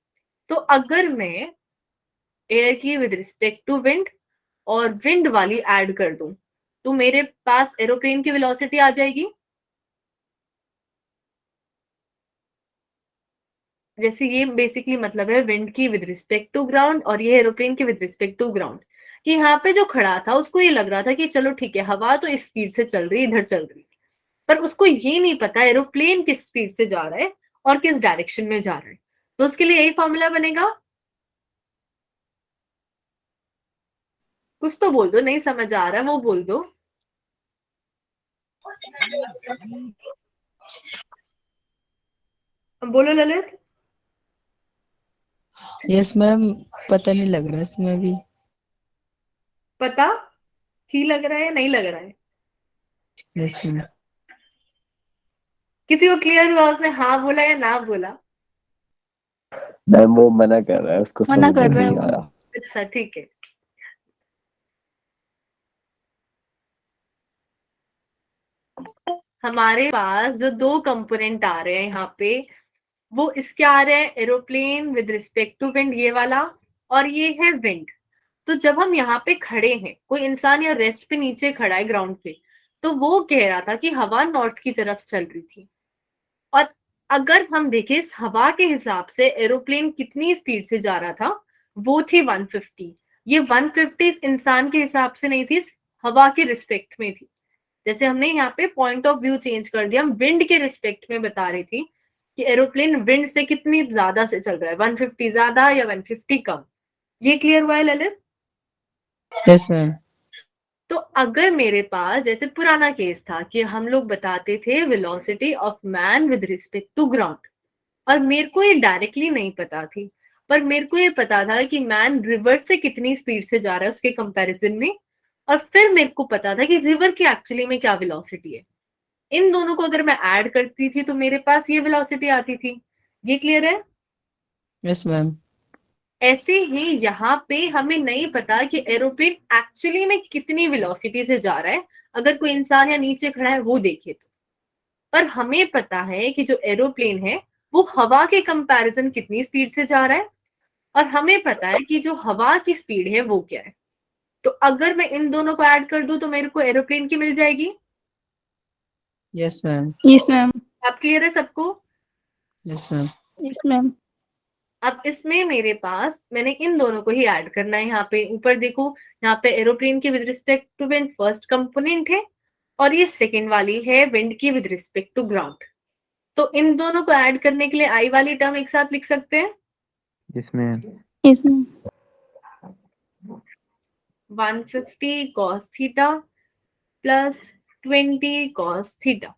तो अगर मैं एयर की विद रिस्पेक्ट टू विंड और विंड वाली ऐड कर दूं, तो मेरे पास एरोप्लेन की वेलोसिटी आ जाएगी। जैसे ये बेसिकली मतलब है विंड की विद रिस्पेक्ट टू ग्राउंड और ये एरोप्लेन की विद रिस्पेक्ट टू ग्राउंड। कि यहाँ पे जो खड़ा था उसको ये लग रहा था कि चलो ठीक है, हवा तो इस स्पीड से चल रही है, इधर चल रही है, पर उसको ये नहीं पता एरोप्लेन किस स्पीड से जा रहा है और किस डायरेक्शन में जा रहा है। तो उसके लिए यही फॉर्मूला बनेगा। कुछ तो बोल दो, नहीं समझ आ रहा है वो बोल दो। बोलो ललित। Yes ma'am. पता नहीं लग रहा इसमें भी। पता ही लग रहा है, नहीं लग रहा है? Yes ma'am. किसी को क्लियर हुआ उसने हाँ बोला या ना बोला? मैम वो मना कर रहा है, उसको मना समझ कर में रहा है नहीं वो। आया। अच्छा ठीक है। हमारे पास जो दो कंपोनेंट आ रहे हैं यहाँ पे, वो इसके आ रहे हैं aeroplane with respect to wind, ये वाला, और ये है विंड। तो जब हम यहाँ पे खड़े हैं, कोई इंसान या रेस्ट पे नीचे खड़ा है ग्राउंड पे, तो वो कह रहा था कि हवा नॉर्थ की तरफ चल रही थी। और अगर हम देखें इस हवा के हिसाब से एरोप्लेन कितनी स्पीड से जा रहा था, वो थी 150। ये 150 इस इंसान के हिसाब से नहीं थी, इस हवा के रिस्पेक्ट में थी। जैसे हमने यहाँ पे पॉइंट ऑफ व्यू चेंज कर दिया, हम विंड के रिस्पेक्ट में बता रही थी कि एरोप्लेन विंड से कितनी ज्यादा से चल रहा है, 150 ज्यादा या 150 कम। ये क्लियर हुआ है ललित? Yes ma'am. तो अगर मेरे पास जैसे पुराना केस था कि हम लोग बताते थे velocity of man with respect to ground, और मेरे को ये डायरेक्टली नहीं पता थी, पर मेरे को ये पता था कि मैन रिवर से कितनी स्पीड से जा रहा है उसके कंपैरिजन में, और फिर मेरे को पता था कि रिवर की एक्चुअली में क्या वेलोसिटी है। इन दोनों को अगर मैं ऐड करती थी तो मेरे पास ये वेलोसिटी आती थी। ये क्लियर है? Yes ma'am. ऐसे ही यहाँ पे हमें नहीं पता कि एरोप्लेन एक्चुअली में कितनी वेलोसिटी से जा रहा है, अगर कोई इंसान या नीचे खड़ा है वो देखे तो। पर हमें पता है कि जो एरोप्लेन है वो हवा के कंपैरिजन कितनी स्पीड से जा रहा है, और हमें पता है कि जो हवा की स्पीड है वो क्या है। तो अगर मैं इन दोनों को ऐड कर दूं तो मेरे को एरोप्लेन की मिल जाएगी। Yes ma'am. Yes ma'am. अब क्लियर है सबको? Yes ma'am. Yes ma'am. अब इसमें मेरे पास मैंने इन दोनों को ही ऐड करना है। यहाँ पे ऊपर देखो, यहाँ पे एरोप्लेन की with respect to wind first component है और ये सेकेंड वाली है विंड की विद रिस्पेक्ट टू ग्राउंड। तो इन दोनों को ऐड करने के लिए आई वाली टर्म एक साथ लिख सकते हैं। Yes, ma'am. Yes, ma'am. 150 cos theta plus 20 cos theta,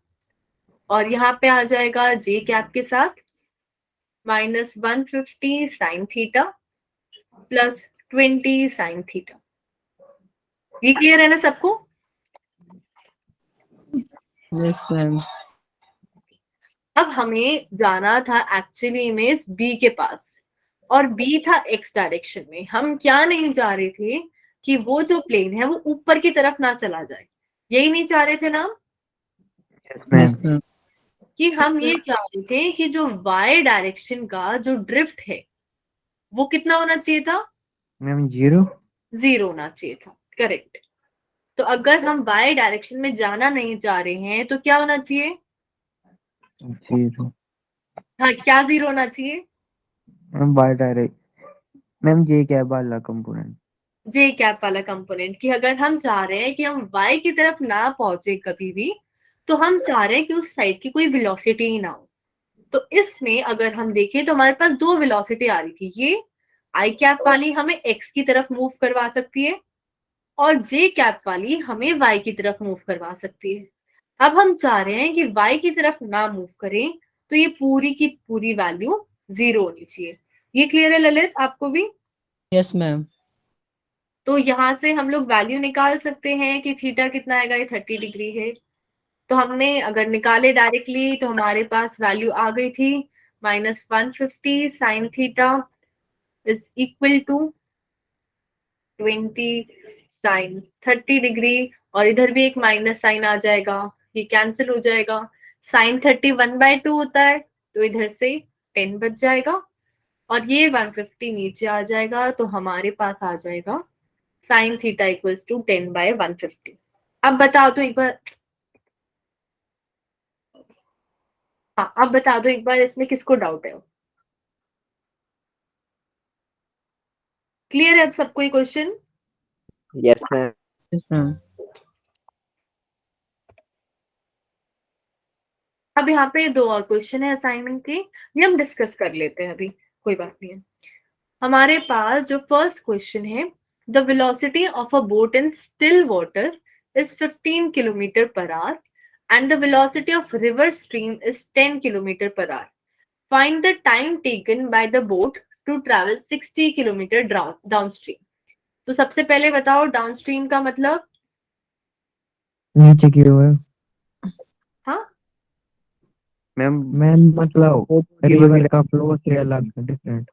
और यहाँ पे आ जाएगा जे कैप के साथ minus 150 sine theta plus 20 sine theta. ये क्लियर है ना सबको? Yes, ma'am. अब हमें जाना था एक्चुअली में इस बी के पास, और बी था एक्स डायरेक्शन में। हम क्या नहीं चाह रहे थे कि वो जो प्लेन है वो ऊपर की तरफ ना चला जाए, यही नहीं चाह रहे थे ना Yes, ma'am. Yes, ma'am. कि हम ये चाह रहे थे कि जो वाई डायरेक्शन का जो ड्रिफ्ट है वो कितना होना चाहिए था? Ma'am, 0. 0 होना चाहिए था। करेक्ट। तो अगर हम वाई डायरेक्शन में जाना नहीं चाह रहे हैं तो क्या होना चाहिए? 0. हाँ, क्या 0 होना चाहिए? Ma'am, by direct. Ma'am, J cap वाला component. जे कैप वाला कंपोनेंट, कि अगर हम चाह रहे हैं कि हम वाई की तरफ ना पहुंचे कभी भी, तो हम चाह रहे हैं कि उस साइड की कोई वेलोसिटी ही ना हो। तो इसमें अगर हम देखें तो हमारे पास दो वेलोसिटी आ रही थी। ये आई कैप वाली हमें एक्स की तरफ मूव करवा सकती है और जे कैप वाली हमें वाई की तरफ मूव करवा सकती है। अब हम चाह रहे हैं कि वाई की तरफ ना मूव करें, तो ये पूरी की पूरी वैल्यू 0 होनी चाहिए। ये क्लियर है ललित आपको भी? Yes, ma'am. तो यहाँ से हम लोग वैल्यू निकाल सकते हैं कि थीटा कितना आएगा, ये 30 डिग्री है। तो हमने अगर निकाले डायरेक्टली तो हमारे पास वैल्यू आ गई थी minus 150 sine theta is equal to 20 sine 30 degree, और इधर भी एक माइनस साइन आ जाएगा, ये कैंसिल हो जाएगा। साइन 30 1/2 होता है, तो इधर से 10 बच जाएगा और ये 150 नीचे आ जाएगा। तो हमारे पास आ जाएगा साइन थीटा इक्वल्स टू 10/150। अब बताओ तो एक बार, हाँ अब बता दो एक बार इसमें किसको डाउट है? क्लियर है अब सबको ये question? Yes, ma'am. Yes, ma'am. अब यहाँ पे दो और क्वेश्चन है असाइनमेंट के, ये हम डिस्कस कर लेते हैं अभी, कोई बात नहीं है। हमारे पास जो फर्स्ट क्वेश्चन है, the velocity of a boat in still water is 15 kilometre per hour and the velocity of river stream is 10 kilometer per hour. Find the time taken by the boat to travel 60 kilometer downstream. तो सबसे पहले बताओ downstream का मतलब? नीचे की ओर। हाँ, Ma'am, ma'am मतलब की रिवर वगैरह- का फ्लो से अलग डिफरेंट।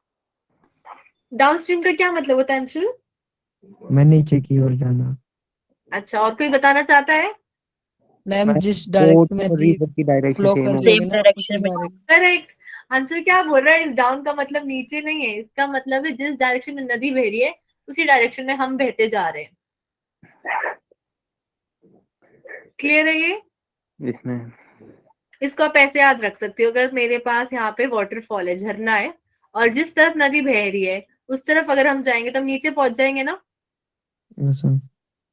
डाउनस्ट्रीम का क्या मतलब होता है अंशुल? मैं नीचे की ओर जाना। अच्छा, और कोई बताना चाहता है? मैम Ma'am, जिस boat डायरेक्शन में और दी river की direction फ्लो same कर हो- रही होगी ना उसी डायरेक्शन। करेक्ट। आंसर क्या बोल रहा है? इस डाउन का मतलब नीचे नहीं है, इसका मतलब है जिस डायरेक्शन में नदी बह रही है उसी डायरेक्शन में हम बहते जा रहे हैं। क्लियर है ये? Yes, ma'am. इसको आप ऐसे याद रख सकते हो, अगर मेरे पास यहाँ पे वाटरफॉल है, झरना है, और जिस तरफ नदी बह रही है उस तरफ अगर हम जाएंगे तो हम नीचे पहुंच जाएंगे ना। Yes, ma'am.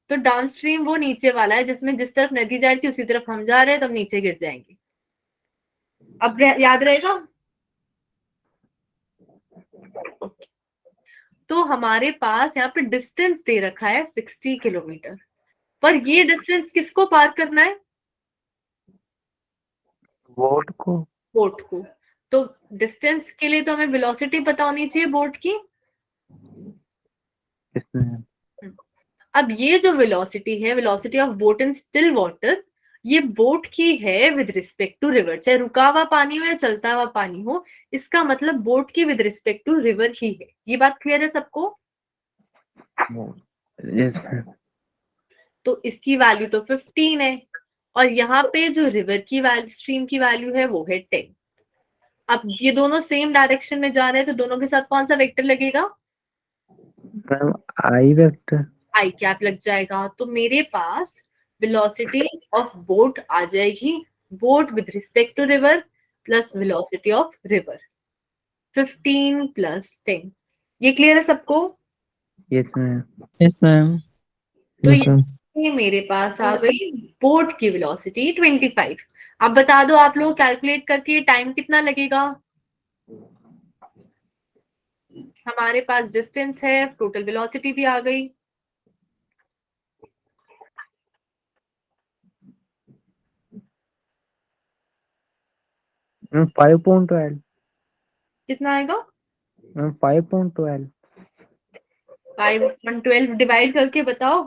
तो डाउनस्ट्रीम वो नीचे वाला है जिसमें जिस तरफ नदी जा रही थी उसी तरफ हम जा रहे हैं, तो हम नीचे गिर जाएंगे। अब याद रहेगा? तो हमारे पास यहाँ पे डिस्टेंस दे रखा है 60 किलोमीटर, पर ये डिस्टेंस किसको पार करना है? Boat को बोट को। तो डिस्टेंस के लिए तो हमें वेलोसिटी पता होनी चाहिए बोट की। Yes, ma'am. अब ये जो वेलोसिटी है, velocity of boat in still water, ये बोट की है विद रिस्पेक्ट टू रिवर। चाहे रुका हुआ पानी हो या चलता हुआ पानी हो, इसका मतलब बोट की विद रिस्पेक्ट टू रिवर ही है। ये बात क्लियर है सबको? Yes, ma'am. तो इसकी वैल्यू तो 15 है, और यहाँ पे जो रिवर की वैल्यू, स्ट्रीम की वैल्यू है वो है 10। अब ये दोनों सेम डायरेक्शन में जा रहे हैं, तो दोनों के साथ कौन सा वेक्टर लगेगा? Ma'am, I vector. I cap लग जाएगा। तो मेरे पास वेलोसिटी ऑफ बोट आ जाएगी, boat with respect to river plus velocity of river. 15 plus 10। ये क्लियर है सबको? Yes ma'am. Yes, ma'am. तो यस मैम। ये मेरे पास आ गई बोट की वेलोसिटी 25। अब बता दो आप लोग कैलकुलेट करके टाइम कितना लगेगा। हमारे पास डिस्टेंस है, टोटल वेलोसिटी भी आ गई। मैम 5.12। कितना आएगा? मैम 5.12। 5/12 डिवाइड करके बताओ।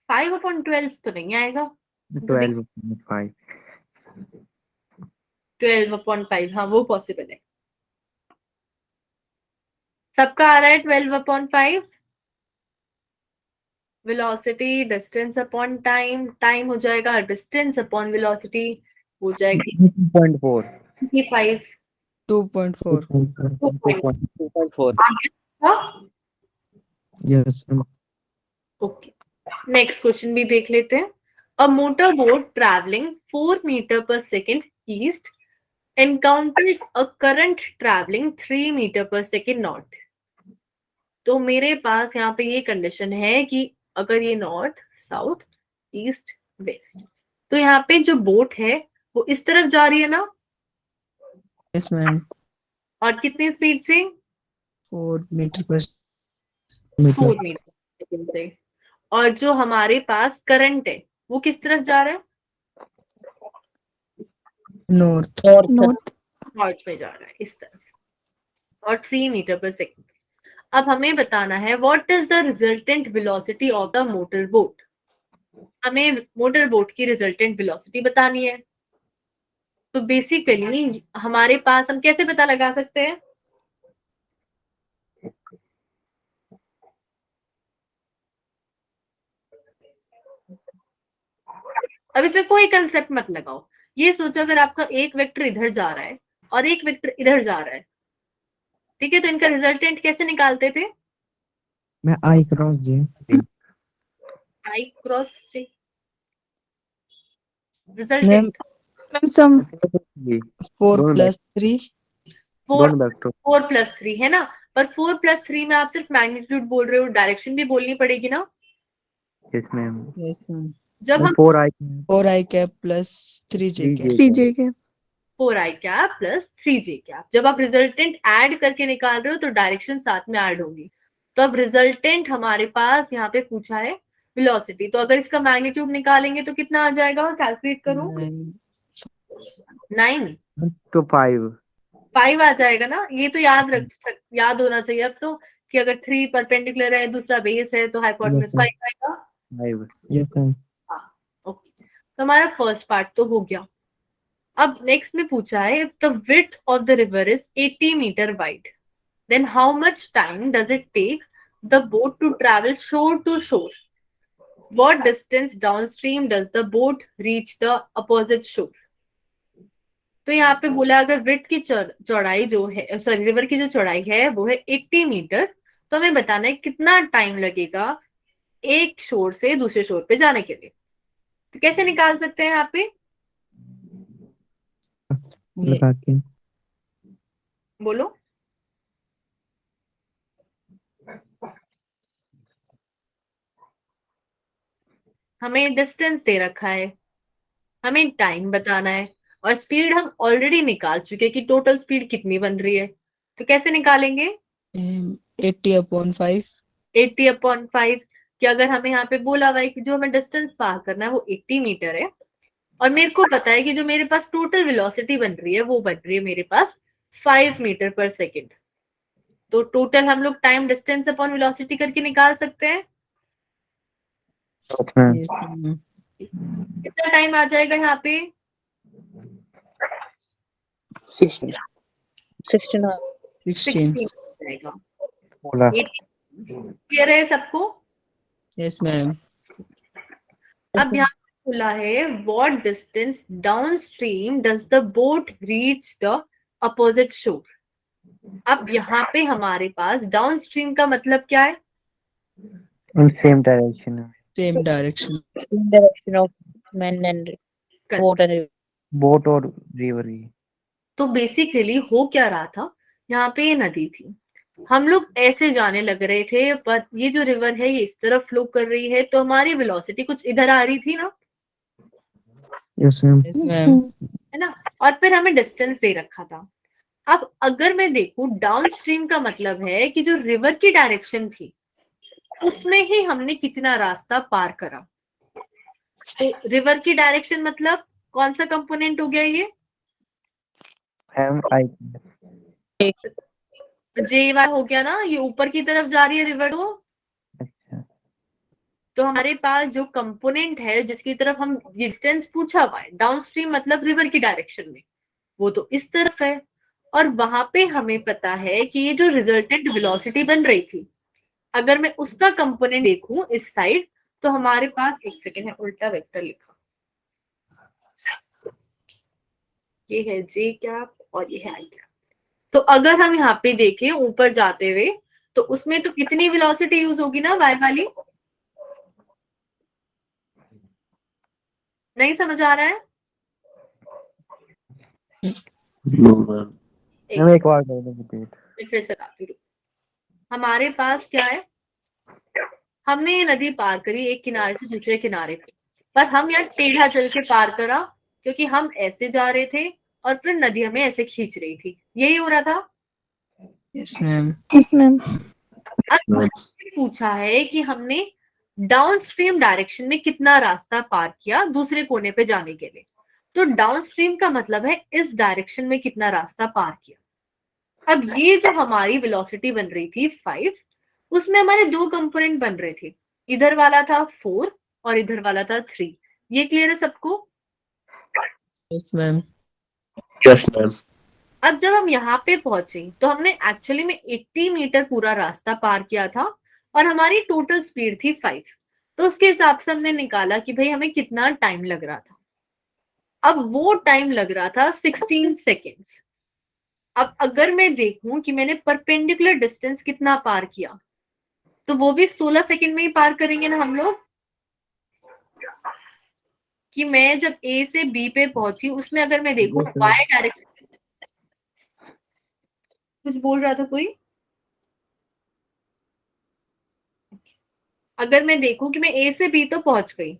5/12 तो नहीं आएगा। 12.5। 12/5, हाँ वो पॉसिबल है। सबका आ रहा है 12/5। Velocity distance upon time, time हो जाएगा डिस्टेंस अपॉन वेलोसिटी, हो जाएगी 2.4। 25। 2.4. 2.4। Yes ma'am. Okay, next question भी देख लेते हैं। A motor boat travelling 4 metre per second east encounters a current traveling 3 metre per second north. तो मेरे पास यहाँ पे ये कंडीशन है कि अगर ये नॉर्थ, साउथ, ईस्ट, वेस्ट, तो यहाँ पे जो बोट है वो इस तरफ जा रही है ना, Yes, ma'am. और कितनी स्पीड से? 4 meter per 4 metre per second से। और जो हमारे पास करंट है वो किस तरफ जा रहा है? north. नॉर्थ। नॉर्थ में जा रहा है, इस तरफ, और 3 मीटर पर सेकेंड। अब हमें बताना है what is the resultant velocity of the motor boat. हमें मोटर बोट की रिजल्टेंट वेलोसिटी बतानी है। तो बेसिकली हमारे पास हम कैसे पता लगा सकते हैं? अब इसमें कोई कंसेप्ट मत लगाओ। ये सोचो अगर आपका एक वेक्टर इधर जा रहा है और एक वेक्टर इधर जा रहा है, ठीक है, तो इनका रिजल्टेंट कैसे निकालते थे? मैं आई क्रॉस जे। आई क्रॉस से Ma'am, रिजल्टेंट मैम सम 4 दोनों plus 3. 4 वेक्टर। 4+3 है ना, पर 4+3 में आप सिर्फ मैग्नीट्यूड बोल रहे हो, डायरेक्शन भी बोलनी पड़ेगी ना। Yes ma'am. Yes, ma'am. जब हम 4i 4 I cap plus 3 J cap. 3j के 4i cap plus 3j cap, जब आप रिजल्टेंट ऐड करके निकाल रहे हो तो डायरेक्शन साथ में ऐड होगी। तो अब रिजल्टेंट हमारे पास यहाँ पे पूछा है वेलोसिटी, तो अगर इसका मैग्नीट्यूड निकालेंगे तो कितना आ जाएगा? कैलकुलेट करो। 9 तो 5। 5 आ जाएगा ना। ये तो याद होना चाहिए अब तो, कि अगर 3 परपेंडिकुलर है, दूसरा बेस है, तो हाइपोटेन्यूज 5 आएगा। 5। Yes ma'am. हाँ, ओके, तो हमारा फर्स्ट पार्ट तो हो गया। अब नेक्स्ट में पूछा है if the width of the river is 80 metre wide, then how much time does it take the boat to travel shore to shore? What distance downstream does the boat reach the opposite shore? तो यहाँ पे बोला अगर width की चौड़ाई जो है, sorry river की जो चौड़ाई है वो है 80 मीटर, तो हमें बताना है कितना टाइम लगेगा एक शोर से दूसरे शोर पे जाने के लिए। तो कैसे निकाल सकते हैं यहाँ पे? लगा के। बोलो। हमें डिस्टेंस दे रखा है, हमें टाइम बताना है, और स्पीड हम ऑलरेडी निकाल चुके हैं कि टोटल स्पीड कितनी बन रही है। तो कैसे निकालेंगे? 80/5. 80/5, कि अगर हमें यहाँ पे बोला हुआ है कि जो हमें डिस्टेंस पार करना है वो 80 मीटर है, और मेरे को पता है कि जो मेरे पास टोटल वेलोसिटी बन रही है वो बन रही है मेरे पास 5 मीटर पर सेकेंड। तो टोटल हम लोग टाइम डिस्टेंस अपॉन वेलोसिटी करके निकाल सकते हैं। Yes, ma'am. कितना टाइम आ जाएगा यहाँ पे? 16 16. 16 जाएगा। बोला। क्लियर है सबको? Yes, ma'am. अब यहाँ पे बोला है what distance downstream does the boat reach the opposite शोर। अब यहाँ पे हमारे पास डाउनस्ट्रीम का मतलब क्या है? इन सेम डायरेक्शन में। Same direction. Direction of man and Correct. Boat and boat और रिवर की। तो बेसिकली हो क्या रहा था, यहाँ पे ये नदी थी, हम लोग ऐसे जाने लग रहे थे, पर ये जो रिवर है ये इस तरफ फ्लो कर रही है, तो हमारी वेलोसिटी कुछ इधर आ रही थी ना, यस मैम। Yes, ma'am. है ना, और फिर हमें डिस्टेंस दे रखा था। अब अगर मैं देखूं डाउन स्ट्रीम का मतलब है कि जो रिवर की डायरेक्शन थी उसमें ही हमने कितना रास्ता पार करा। तो रिवर की डायरेक्शन मतलब कौन सा कंपोनेंट हो गया ये, मैम आई जे वाई हो गया ना, ये ऊपर की तरफ जा रही है रिवर को। अच्छा तो हमारे पास जो कंपोनेंट है जिसकी तरफ हम डिस्टेंस पूछा हुआ है डाउन स्ट्रीम मतलब रिवर की डायरेक्शन में, वो तो इस तरफ है। और वहां पे हमें पता है कि ये जो रिजल्टेंट वेलोसिटी बन रही थी, अगर मैं उसका कंपोनेंट देखूं इस साइड, तो हमारे पास, एक सेकेंड है, उल्टा वेक्टर लिखा, ये है जे कैप और ये है आई कैप। तो अगर हम यहाँ पे देखें ऊपर जाते हुए, तो उसमें तो कितनी वेलोसिटी यूज होगी ना, वाई वाली। नहीं समझ आ रहा है, नो मैम। मैम एक बार कर दो रिपीट। मैं फिर से बताती हूँ। हमारे पास क्या है, हमने ये नदी पार करी एक किनारे से दूसरे किनारे पे, पर हम यहाँ टेढ़ा चल के पार करा, क्योंकि हम ऐसे जा रहे थे और फिर नदी हमें ऐसे खींच रही थी, यही हो रहा था। Yes, ma'am. Yes, ma'am. अब पूछा है कि हमने डाउन स्ट्रीम डायरेक्शन में कितना रास्ता पार किया दूसरे कोने पे जाने के लिए। तो डाउन स्ट्रीम का मतलब है इस डायरेक्शन में कितना रास्ता पार किया। अब ये जो हमारी वेलोसिटी बन रही थी 5, उसमें हमारे दो कंपोनेंट बन रहे थे, इधर वाला था 4 और इधर वाला था 3। ये क्लियर है सबको। Yes, ma'am. Yes ma'am. अब जब हम यहाँ पे पहुंचे तो हमने एक्चुअली में 80 मीटर पूरा रास्ता पार किया था और हमारी टोटल स्पीड थी 5। तो उसके हिसाब से हमने निकाला कि भाई हमें कितना टाइम लग रहा था। अब वो टाइम लग रहा था 16 सेकेंड्स। अब अगर मैं देखूं कि मैंने परपेंडिकुलर डिस्टेंस कितना पार किया, तो वो भी 16 सेकेंड में ही पार करेंगे ना हम लोग। कि मैं जब ए से बी पे पहुंची, उसमें अगर मैं देखूं वाई डायरेक्शन, कुछ बोल रहा था कोई, अगर मैं देखूं कि मैं ए से बी तो पहुंच गई,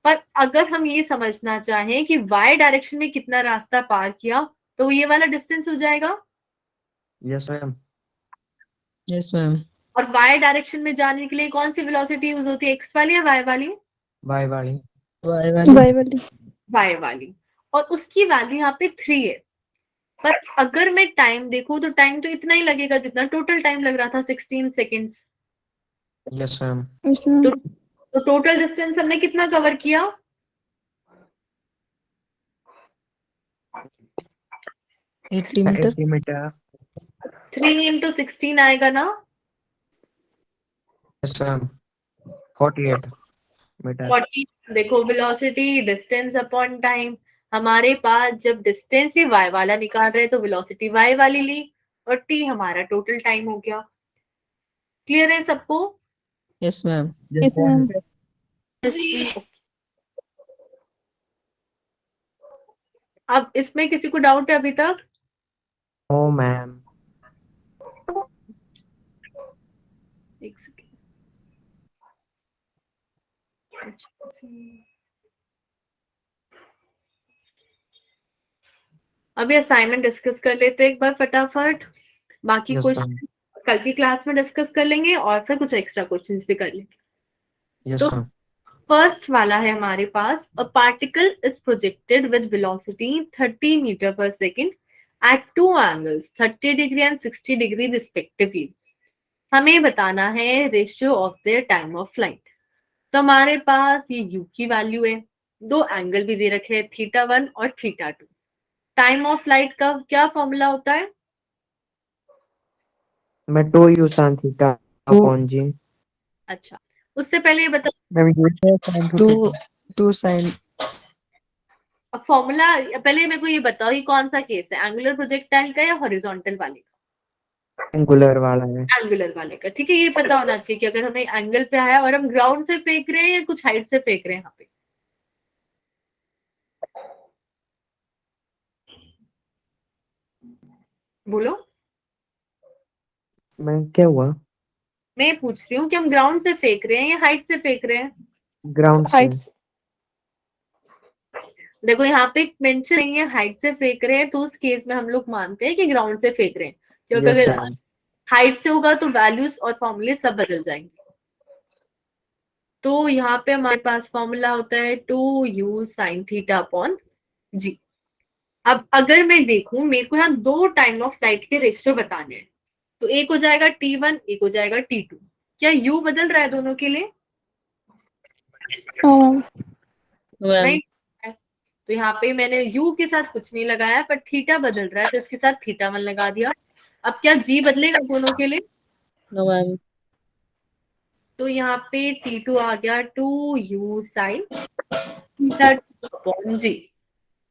पर अगर हम ये समझना चाहें कि वाई डायरेक्शन में कितना रास्ता पार किया, तो ये वाला डिस्टेंस हो जाएगा। Yes ma'am. Yes, ma'am. और वाई डायरेक्शन में जाने के लिए कौन सी वेलोसिटी यूज होती है, एक्स वाली या वाई वाली। बाय वाली। Why, Valley? Bye, Valley. Y वाली। और उसकी वैल्यू यहाँ पे 3 है। पर अगर मैं टाइम देखूं तो टाइम तो इतना ही लगेगा जितना टोटल टाइम लग रहा था, 16 seconds. Yes ma'am. Yes, ma'am. तो टोटल डिस्टेंस हमने कितना कवर किया, 80 meter. 80 मीटर। 3 इंटू 16 आएगा ना, यस मैम। 48 मीटर। 40। देखो वेलोसिटी डिस्टेंस अपॉन टाइम, हमारे पास जब डिस्टेंस ही वाई वाला निकाल रहे तो वेलोसिटी वाई वाली ली, और टी हमारा टोटल टाइम हो गया। क्लियर है सबको। Yes, ma'am. Yes, ma'am. अब इसमें किसी को डाउट है अभी तक। No ma'am. एक सेकेंड। अभी असाइनमेंट डिस्कस कर लेते हैं एक बार फटाफट, बाकी यस कुछ मैम। कल की क्लास में डिस्कस कर लेंगे और फिर कुछ एक्स्ट्रा क्वेश्चंस भी कर लेंगे। यस तो मैम। फर्स्ट वाला है हमारे पास, a particle is projected with velocity 30 metre per second at two angles 30 degree and 60 degree respectively. हमें बताना है ratio of their time of flight. तो हमारे पास ये u की वैल्यू है, दो एंगल भी दे रखे हैं θ1 और θ2। टाइम ऑफ फ्लाइट का क्या फॉर्मूला होता है, मैं 2 U sin theta Two. Upon G. अच्छा उससे पहले ये बताओ मैम ये है sin Two. Theta. 2 sin. Formula. पहले मेरे को ये बताओ ये कौन सा केस है, एंगुलर प्रोजेक्टाइल का या हॉरिजॉन्टल वाले का। एंगुलर वाला है। एंगुलर वाले का, ठीक है। ये पता होना चाहिए कि अगर हमें एंगल पे आया और हम ग्राउंड से फेंक रहे हैं या कुछ हाइट से फेंक रहे हैं यहाँ पे। बोलो। मैं क्या हुआ? मैं पूछ रही हूँ कि हम ग्राउंड से फेंक रहे हैं या हाइट से फेंक रहे हैं? ग्राउंड से। Heights. देखो यहाँ पे मेंशन नहीं है हाइट से फेंक रहे हैं, तो उस केस में हम लोग मानते हैं कि ग्राउंड से फेंक रहे हैं, क्योंकि यस अगर हाइट से होगा तो वैल्यूज और फॉर्मूले सब बदल जाएंगे। तो यहाँ पे हमारे पास फॉर्मूला होता है 2u sin theta upon g. अब अगर मैं देखूं, मेरे को यहाँ दो टाइम ऑफ फ्लाइट के रेशियो बताने हैं, तो एक हो जाएगा T1, एक हो जाएगा T2। क्या u बदल रहा है दोनों के लिए? No, ma'am. नहीं। तो यहाँ पे मैंने u के साथ कुछ नहीं लगाया, पर थीटा बदल रहा है तो इसके साथ θ1 लगा दिया। अब क्या g बदलेगा दोनों के लिए? No ma'am. तो यहाँ पे T2 आ गया 2u sin θ2 अपॉन जी।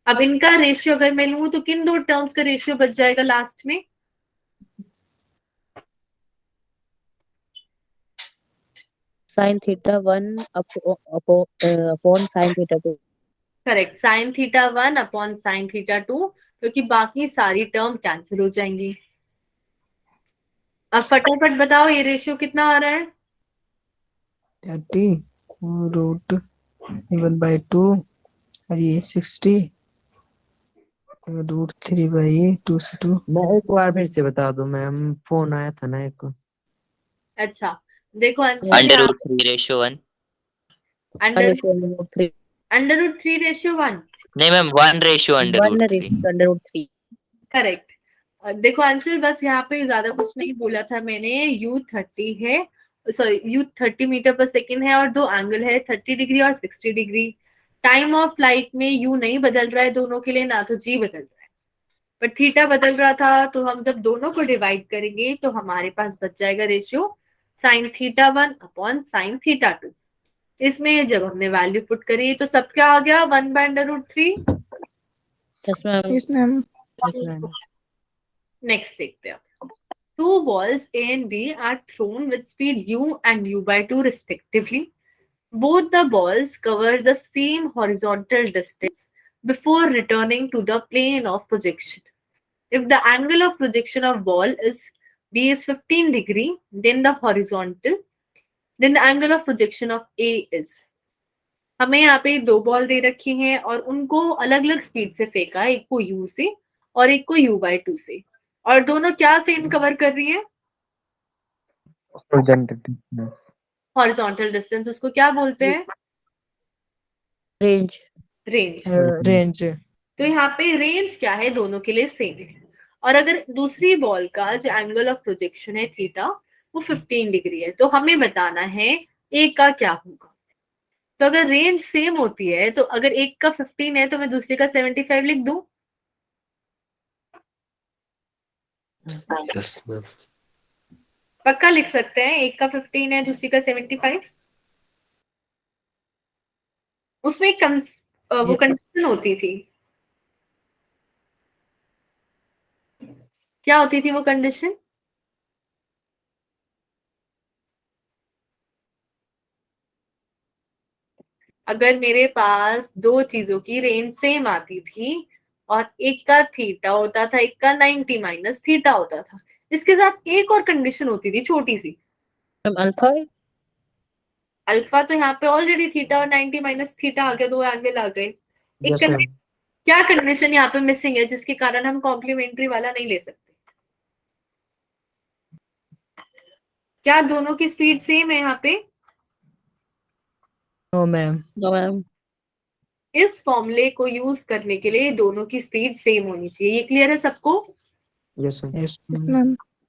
अब इनका रेशियो अगर मैं लूं तो किन दो टर्म्स का रेशियो बच जाएगा लास्ट में? Sine theta 1 upon sine theta 2। Correct, sin θ1 upon sin θ2, क्योंकि बाकी सारी टर्म कैंसिल हो जाएंगी। अब फटाफट बताओ ये रेशियो कितना आ रहा है? 30 रूट 1/2 और ये 60 रूट 3/8 2 से 2। मैं एक बार फिर से बता दूं मैम, फोन आया था ना एक। अच्छा देखो under root 3 ratio 1। Under root 3 ratio 1। नहीं ma'am 1 ratio under root 3। Under root 3। Correct. देखो अंशुल, बस यहाँ पे ज्यादा कुछ नहीं बोला था मैंने। u30 है, sorry u30 metre per second है और दो एंगल है 30 डिग्री और 60 डिग्री। टाइम ऑफ फ्लाइट में u नहीं बदल रहा है दोनों के लिए, ना तो g बदल रहा है, पर थीटा बदल रहा था। तो हम जब दोनों को डिवाइड करेंगे तो हमारे पास बच जाएगा रेशियो sin θ1 अपॉन sin θ2। इसमें जब हमने वैल्यू पुट करी तो सब क्या आ गया? 1/√3। Yes ma'am. Yes, ma'am. Next देखते हैं। Two balls A and B are thrown with speed u and u/2 respectively. Both the balls cover the same horizontal distance before returning to the plane of projection. If the angle of projection of ball is B is 15 degree, then the angle of projection of A is। हमें यहाँ पे दो ball दे रखी हैं और उनको अलग अलग स्पीड से फेंका है, एक को u से और एक को u/2 से, और दोनों क्या सेम कवर कर रही है? Horizontal distance. उसको क्या बोलते हैं? रेंज। रेंज। तो यहाँ पे रेंज क्या है? दोनों के लिए सेम है। और अगर दूसरी बॉल का जो एंगल ऑफ प्रोजेक्शन है थीटा, वो 15 डिग्री है, तो हमें बताना है एक का क्या होगा। तो अगर रेंज सेम होती है, तो अगर एक का 15 है तो मैं दूसरे का 75 लिख दूं? पक्का लिख सकते हैं? एक का 15 है, दूसरी का 75। उसमें एक वो कंडीशन होती थी। क्या होती थी वो कंडीशन? अगर मेरे पास दो चीजों की रेंज सेम आती थी और एक का थीटा होता था, एक का 90 माइनस थीटा होता था, इसके साथ एक और कंडीशन होती थी छोटी सी। Ma'am alpha. अल्फा तो यहाँ पे ऑलरेडी थीटा और 90 माइनस थीटा आ गया, दो एंगल आ गए। एक यस मैम। क्या कंडीशन यहाँ पे मिसिंग है जिसके कारण हम कॉम्प्लीमेंट्री वाला नहीं ले सकते? क्या दोनों की स्पीड सेम है यहाँ पे? No ma'am. No ma'am. इस फॉर्मूले को यूज करने के लिए दोनों की स्पीड सेम होनी चाहिए। ये क्लियर है सबको? Yes ma'am. Yes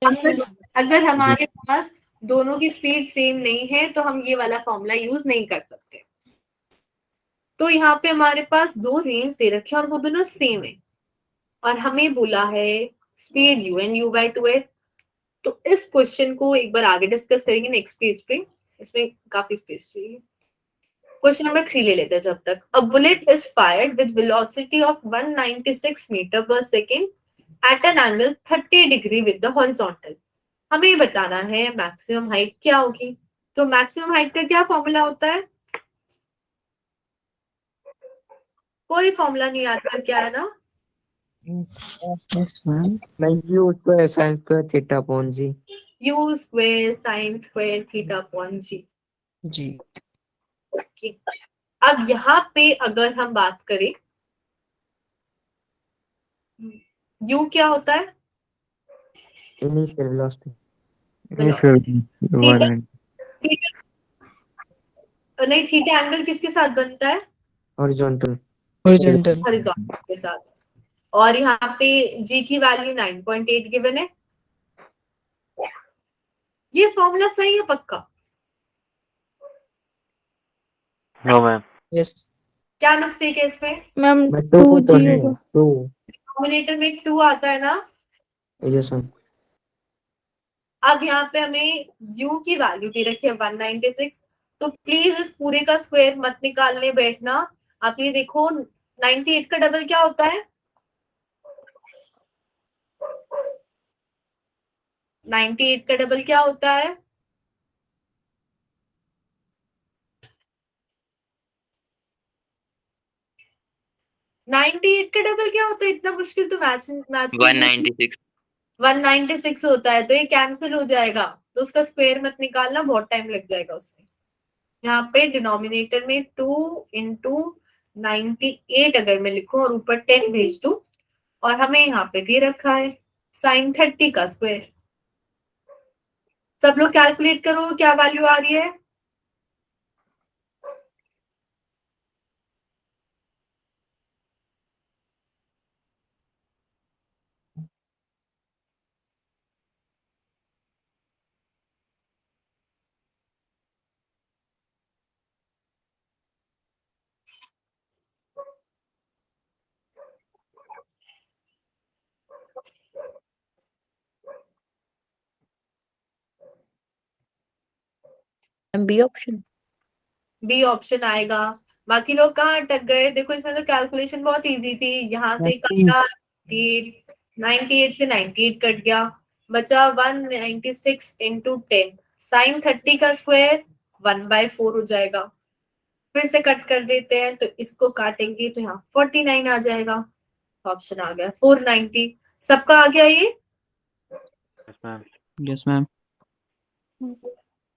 Yes, ma'am. अगर हमारे पास दोनों की स्पीड सेम नहीं है तो हम ये वाला फॉर्मूला यूज नहीं कर सकते। तो यहाँ पे हमारे पास दो रेंज दे रखे हैं और वो दोनों सेम है, और हमें बोला है स्पीड u एंड u/2 है। तो इस क्वेश्चन को एक बार आगे डिस्कस करेंगे नेक्स्ट पेज पे, इसमें काफी स्पेस चाहिए। क्वेश्चन नंबर 3 ले लेते हैं जब तक। A bullet is fired with velocity of 196 metre per second at an angle 30 degree with the horizontal. हमें बताना है मैक्सिमम हाइट क्या होगी। तो मैक्सिमम हाइट का क्या फॉर्मूला होता है? कोई फॉर्मूला नहीं आता, क्या है ना? Yes, ma'am. मैं u square sine square theta upon g. U square sine square theta upon g. जी। ओके, अब यहाँ पे अगर हम बात करें, यू क्या होता है? Initial velocity. थीटा, नहीं थीटा एंगल किसके साथ बनता है? हॉरिजॉन्टल। Horizontal. हॉरिजॉन्टल के साथ। और यहाँ पे जी की वैल्यू 9.8 गिवन है। ये फॉर्मूला सही है पक्का? No ma'am. Yes. क्या मिस्टेक है इसमें? मैम मैं 2 तो जी है होगा। 2। डिनोमिनेटर में 2 आता है ना। Yes ma'am. अब यहाँ पे हमें u की वैल्यू दे रखी है 196, तो प्लीज इस पूरे का स्क्वायर मत निकालने बैठना। आप ये देखो 98 का डबल क्या होता है? 98 का डबल क्या होता है? नाइनटी एट का डबल क्या होता है? इतना मुश्किल तो मैथ्स 196। 196 होता है, तो ये कैंसिल हो जाएगा, तो उसका स्क्वायर मत निकालना, बहुत टाइम लग जाएगा उसमें। यहाँ पे डिनोमिनेटर में 2 इंटू 98 अगर मैं लिखूं और ऊपर 10 भेज दूं, और हमें यहाँ पे दे रखा है साइन 30 का स्क्वायर। सब लोग कैलकुलेट करो क्या वैल्यू आ रही है। B option. बी ऑप्शन आएगा। बाकी लोग कहाँ अटक गए? देखो इसमें तो कैलकुलेशन बहुत इजी थी, यहाँ से काटा 98 से 98 कट गया, बचा 196 इंटू 10 साइन 30 का स्क्वायर 1/4 हो जाएगा। फिर से कट कर देते हैं, तो इसको काटेंगे तो यहाँ 49 आ जाएगा। ऑप्शन आ गया 490। सबका आ गया ये? Yes ma'am.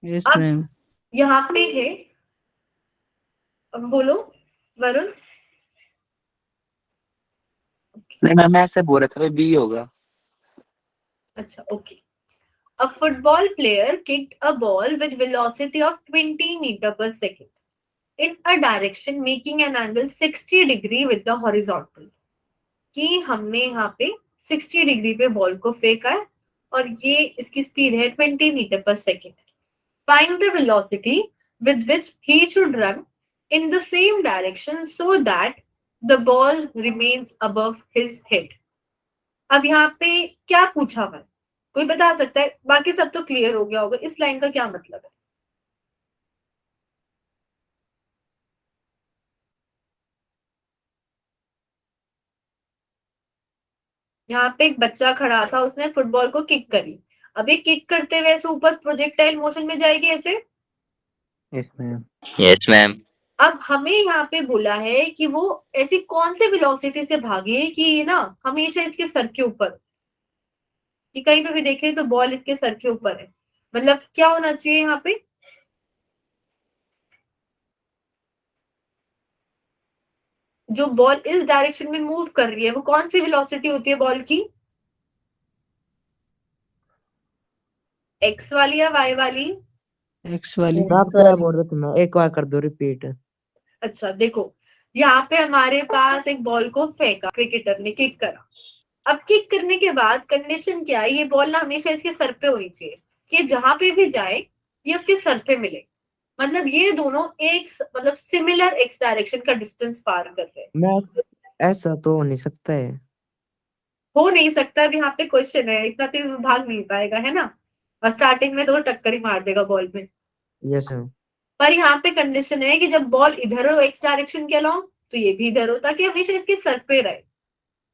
Yes, अब ma'am. यहाँ पे है, अब बोलो वरुण। नहीं मैम, मैं ऐसे बोल रहा था बी होगा। अच्छा okay. A football player kicked a ball with velocity of 20 meter per second in a direction making an angle 60 degree with the horizontal। कि हमने यहाँ पे 60 डिग्री पे बॉल को फेंका है और ये इसकी स्पीड है 20 metre per second. Find the velocity with which he should run in the same direction so that the ball remains above his head। अब यहाँ पे क्या पूछा हुआ है, कोई बता सकता है? बाकी सब तो क्लियर हो गया होगा, इस लाइन का क्या मतलब है? यहाँ पे एक बच्चा खड़ा था, उसने फुटबॉल को किक करी। अब ये किक करते हुए ऐसे ऊपर प्रोजेक्टाइल मोशन में जाएगी ऐसे। Yes ma'am. Yes ma'am. अब हमें यहाँ पे बोला है कि वो ऐसी कौन सी वेलोसिटी से भागे कि ये ना हमेशा इसके सर के ऊपर, कि कहीं पे भी देखें तो बॉल इसके सर के ऊपर है। मतलब क्या होना चाहिए यहाँ पे? जो बॉल इस डायरेक्शन में मूव कर रही है वो कौन सी वेलोसिटी होती है बॉल की? एक्स वाली या वाई वाली? X वाली. आप क्या बोल रहे थे? मैं एक बार कर दो रिपीट। अच्छा देखो, यहाँ पे हमारे पास एक बॉल को फेंका, क्रिकेटर ने किक करा। अब किक करने के बाद कंडीशन क्या है? ये बॉल ना हमेशा इसके सर पे होनी चाहिए, कि जहां पे भी जाए ये उसके सर पे मिले। मतलब ये दोनों एक मतलब सिमिलर एक्स डायरेक्शन का डिस्टेंस पार कर रहे हैं। मैं ऐसा तो हो नहीं सकता है। हो नहीं सकता, अब यहाँ पे क्वेश्चन है, इतना तेज भाग नहीं पाएगा है ना, और स्टार्टिंग में तो टक्कर ही मार देगा बॉल में। Yes ma'am. पर यहाँ पे कंडीशन है कि जब बॉल इधर हो एक्स डायरेक्शन के अलाउ, तो ये भी इधर हो, ताकि हमेशा इसके सर पे रहे।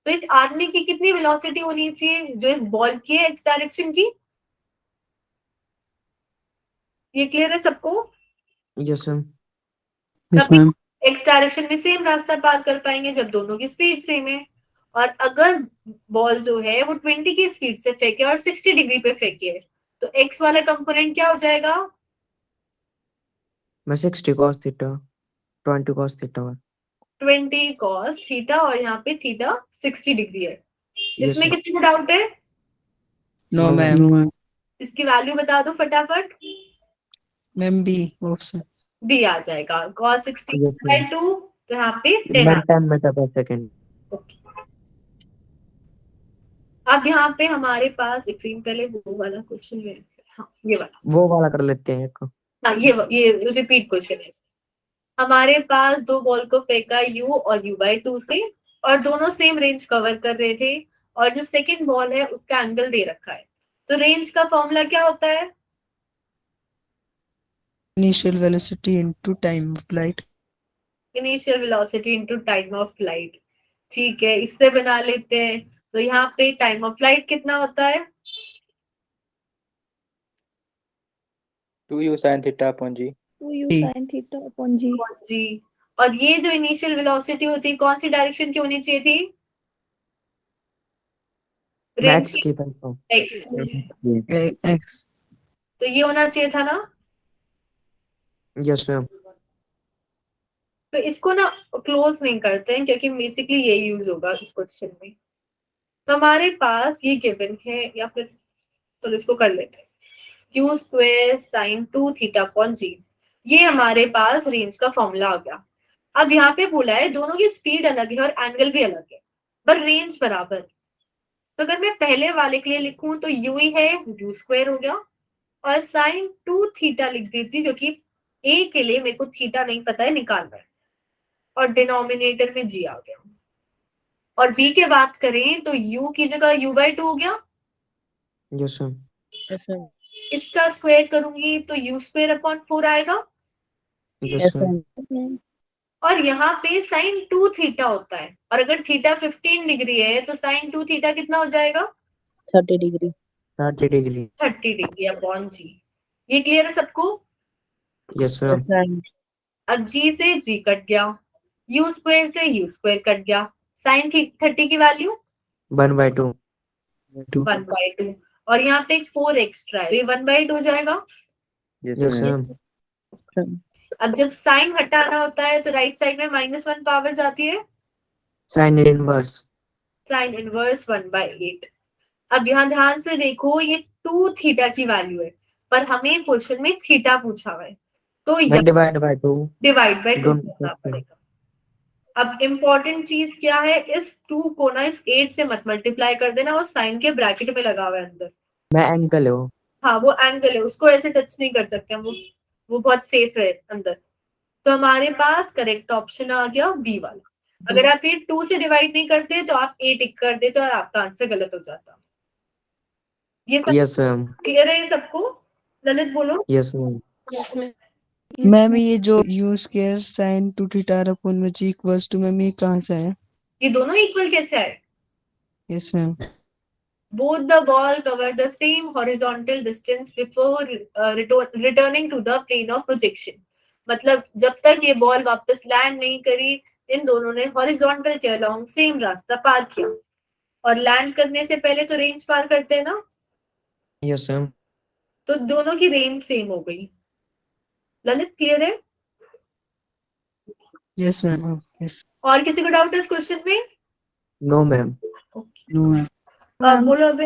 तो इस आदमी की कितनी वेलोसिटी होनी चाहिए जो इस बॉल की है एक्स डायरेक्शन की? ये क्लियर है सबको? Yes ma'am. Yes ma'am. X direction में सेम रास्ता पार कर पाएंगे जब दोनों की स्पीड सेम है। और अगर बॉल जो है वो 20 की स्पीड से फेंके और 60 डिग्री पे फेंके, तो एक्स वाला कंपोनेंट क्या हो जाएगा? मैं 60 cos theta 20 cos theta 20 cos theta, और यहाँ पे थीटा 60 डिग्री है। Yes, इसमें ma'am. किसी को डाउट है? No No, ma'am. इसकी वैल्यू बता दो फटाफट। Ma'am B option. बी आ जाएगा। cos 60 Yes, by ma'am. 2, तो यहाँ पे 10 आ 10 meter per second. ओके। अब यहाँ पे हमारे पास एक सीन पहले वो वाला क्वेश्चन है, हाँ ये वाला, वो वाला कर लेते हैं एक। हाँ ये रिपीट क्वेश्चन है। हमारे पास दो बॉल को फेंका u और u/2 से, और दोनों सेम रेंज कवर कर रहे थे, और जो सेकंड बॉल है उसका एंगल दे रखा है। तो रेंज का फॉर्मूला क्या होता है? Initial velocity into time of flight. Initial velocity into time of flight. ठीक है, इससे बना लेते हैं। तो यहाँ पे टाइम ऑफ फ्लाइट कितना होता है? 2u sin theta upon g। 2u sin theta upon g। जी। और ये जो इनिशियल वेलोसिटी होती है कौन सी डायरेक्शन की होनी चाहिए थी? रेंज मैक्स की तरफ। एक्स। एक्स। तो ये होना चाहिए था ना। Yes ma'am. तो इसको ना क्लोज नहीं करते हैं, क्योंकि बेसिकली ये यूज होगा इस क्वेश्चन में। तो हमारे पास ये गिवन है, या फिर तो इसको कर लेते हैं। q² sin 2 थीटा अपॉन जी, ये हमारे पास रेंज का फॉर्मूला आ गया। अब यहाँ पे बोला है दोनों की स्पीड अलग है और एंगल भी अलग है, पर रेंज बराबर। तो अगर मैं पहले वाले के लिए लिखूं तो u ही है, u² हो गया, और sin 2 थीटा लिख देती, क्योंकि a के लिए मेरे को थीटा नहीं पता है, निकालना है, और डिनोमिनेटर में g आ गया। और b के बात करें तो u की जगह u/2 हो गया। Yes ma'am. Yes, ma'am. इसका स्क्वायर करूंगी तो u² अपॉन 4 आएगा। Yes Yes, ma'am. ma'am. और यहाँ पे sin 2 थीटा होता है, और अगर थीटा 15 डिग्री है तो sin 2 थीटा कितना हो जाएगा? 30 degree. 30 डिग्री। 30 डिग्री अपॉन जी। ये क्लियर है सबको? Yes Yes, ma'am. ma'am. अब g से g कट गया, u² से u² कट गया, sin 30 की वैल्यू 1/2। 1/2, और यहाँ पे एक 4 एक्स्ट्रा है, तो ये 1/2 हो जाएगा। Yes ma'am. अब जब साइन हटाना होता है तो राइट साइड में -1 पावर जाती है, साइन इनवर्स। Sine inverse 1/8। अब यहाँ ध्यान से देखो, ये 2 थीटा की वैल्यू है, पर हमें क्वेश्चन में थीटा पूछा हुआ है, तो डिवाइड बाय 2। डिवाइड बाय 2 दोनों करना पड़ेगा। अब इम्पोर्टेंट चीज क्या है, इस 2 को ना इस 8 से मत मल्टीप्लाई कर देना, वो साइन के ब्रैकेट में लगा हुआ है अंदर। मैं एंगल है वो। हाँ वो एंगल है, उसको ऐसे टच नहीं कर सकते हम, वो बहुत सेफ है अंदर। तो हमारे पास करेक्ट ऑप्शन आ गया बी वाला। अगर आप ये 2 से डिवाइड नहीं करते तो आप 8 टिक कर देते और आपका आंसर गलत हो जाता। ये सब यस मैम। क्लियर है ये सबको? ललित बोलो। Yes ma'am. Yes ma'am. Ma'am ये जो u square sin 2 theta upon में g इक्वल्स टू, मैम ये कहाँ से है? ये दोनों इक्वल कैसे आए? Yes ma'am. Both the ball cover the same horizontal distance before returning to the plane of projection। मतलब जब तक ये बॉल वापस लैंड नहीं करी, इन दोनों ने हॉरिजॉन्टल के अलोंग सेम रास्ता पार किया, और लैंड करने से पहले तो रेंज पार करते हैं ना, यस मैम। तो दोनों की रेंज सेम हो गई। ललित क्लियर है? Yes ma'am. यस। और किसी को डाउट है इस क्वेश्चन में? No ma'am. ओके, बोलो अबे।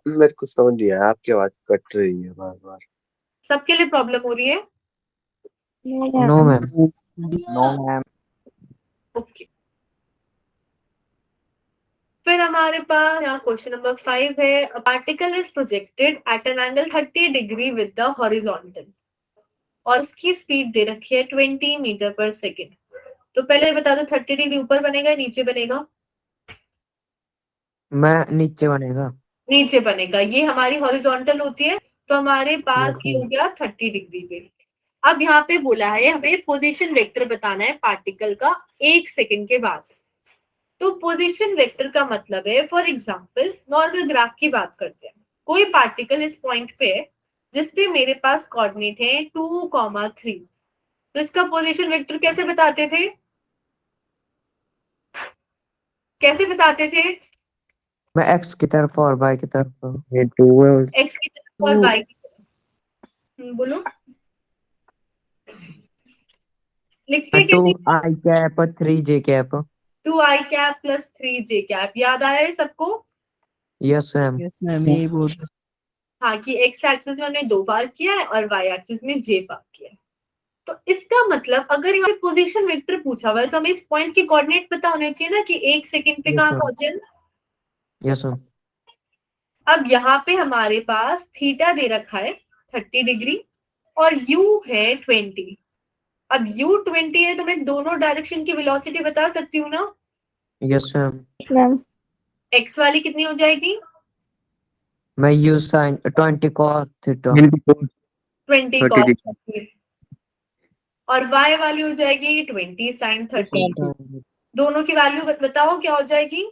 मेरे को समझ नहीं आया, आपकी आवाज कट रही है बार बार। सबके लिए प्रॉब्लम हो रही है? No ma'am. No ma'am. Okay, फिर हमारे पास यहाँ क्वेश्चन नंबर 5 है। A particle is projected at an angle 30 degree with the horizontal, और उसकी स्पीड दे रखी है 20 मीटर पर सेकेंड। तो पहले बता दो 30 डिग्री ऊपर बनेगा नीचे बनेगा? मैं नीचे बनेगा। नीचे बनेगा। ये हमारी हॉरिजॉन्टल होती है, तो हमारे पास Yes, ये हो गया 30 डिग्री पे। अब यहाँ पे बोला है हमें पोजीशन वेक्टर बताना है पार्टिकल का 1 सेकंड के बाद। तो पोजीशन वेक्टर का मतलब है, फॉर एग्जांपल नॉर्मल ग्राफ की बात करते हैं। कोई पार्टिकल इस पॉइंट पे है जिसपे मेरे पास कोऑर्डिनेट है 2, 3, तो इसका पोजीशन वेक्टर कैसे बताते थे? कैसे बताते थे? मैं x की तरफ और y की तरफ। ये 2 है। एक्स की तरफ और Two. वाई की तरफ। बोलो लिखते टू कैसे? i cap 3j cap. 2i cap plus 3j cap, याद आया है सबको? Yes ma'am. Yes, ma'am. यही बोल रहा हाँ, कि एक्स एक्सिस में हमने 2 बार किया है और वाई एक्सिस में j बार किया है। तो इसका मतलब अगर यहाँ पे पोजीशन वेक्टर पूछा हुआ है तो हमें इस पॉइंट के कोऑर्डिनेट पता होने चाहिए ना, कि 1 सेकंड पे Yes, कहाँ ma'am. पहुंचे। Yes ma'am. अब यहाँ पे हमारे पास थीटा दे रखा है 30 डिग्री और u है 20। अब u 20 है तो मैं दोनों डायरेक्शन की वेलोसिटी बता सकती हूँ ना। Yes ma'am. मैम x वाली कितनी हो जाएगी? मैं use sine 20 cos theta. 20 30 cos degree. और y वाली हो जाएगी 20 sin 30। Sin 30. दोनों की वैल्यू बताओ क्या हो जाएगी?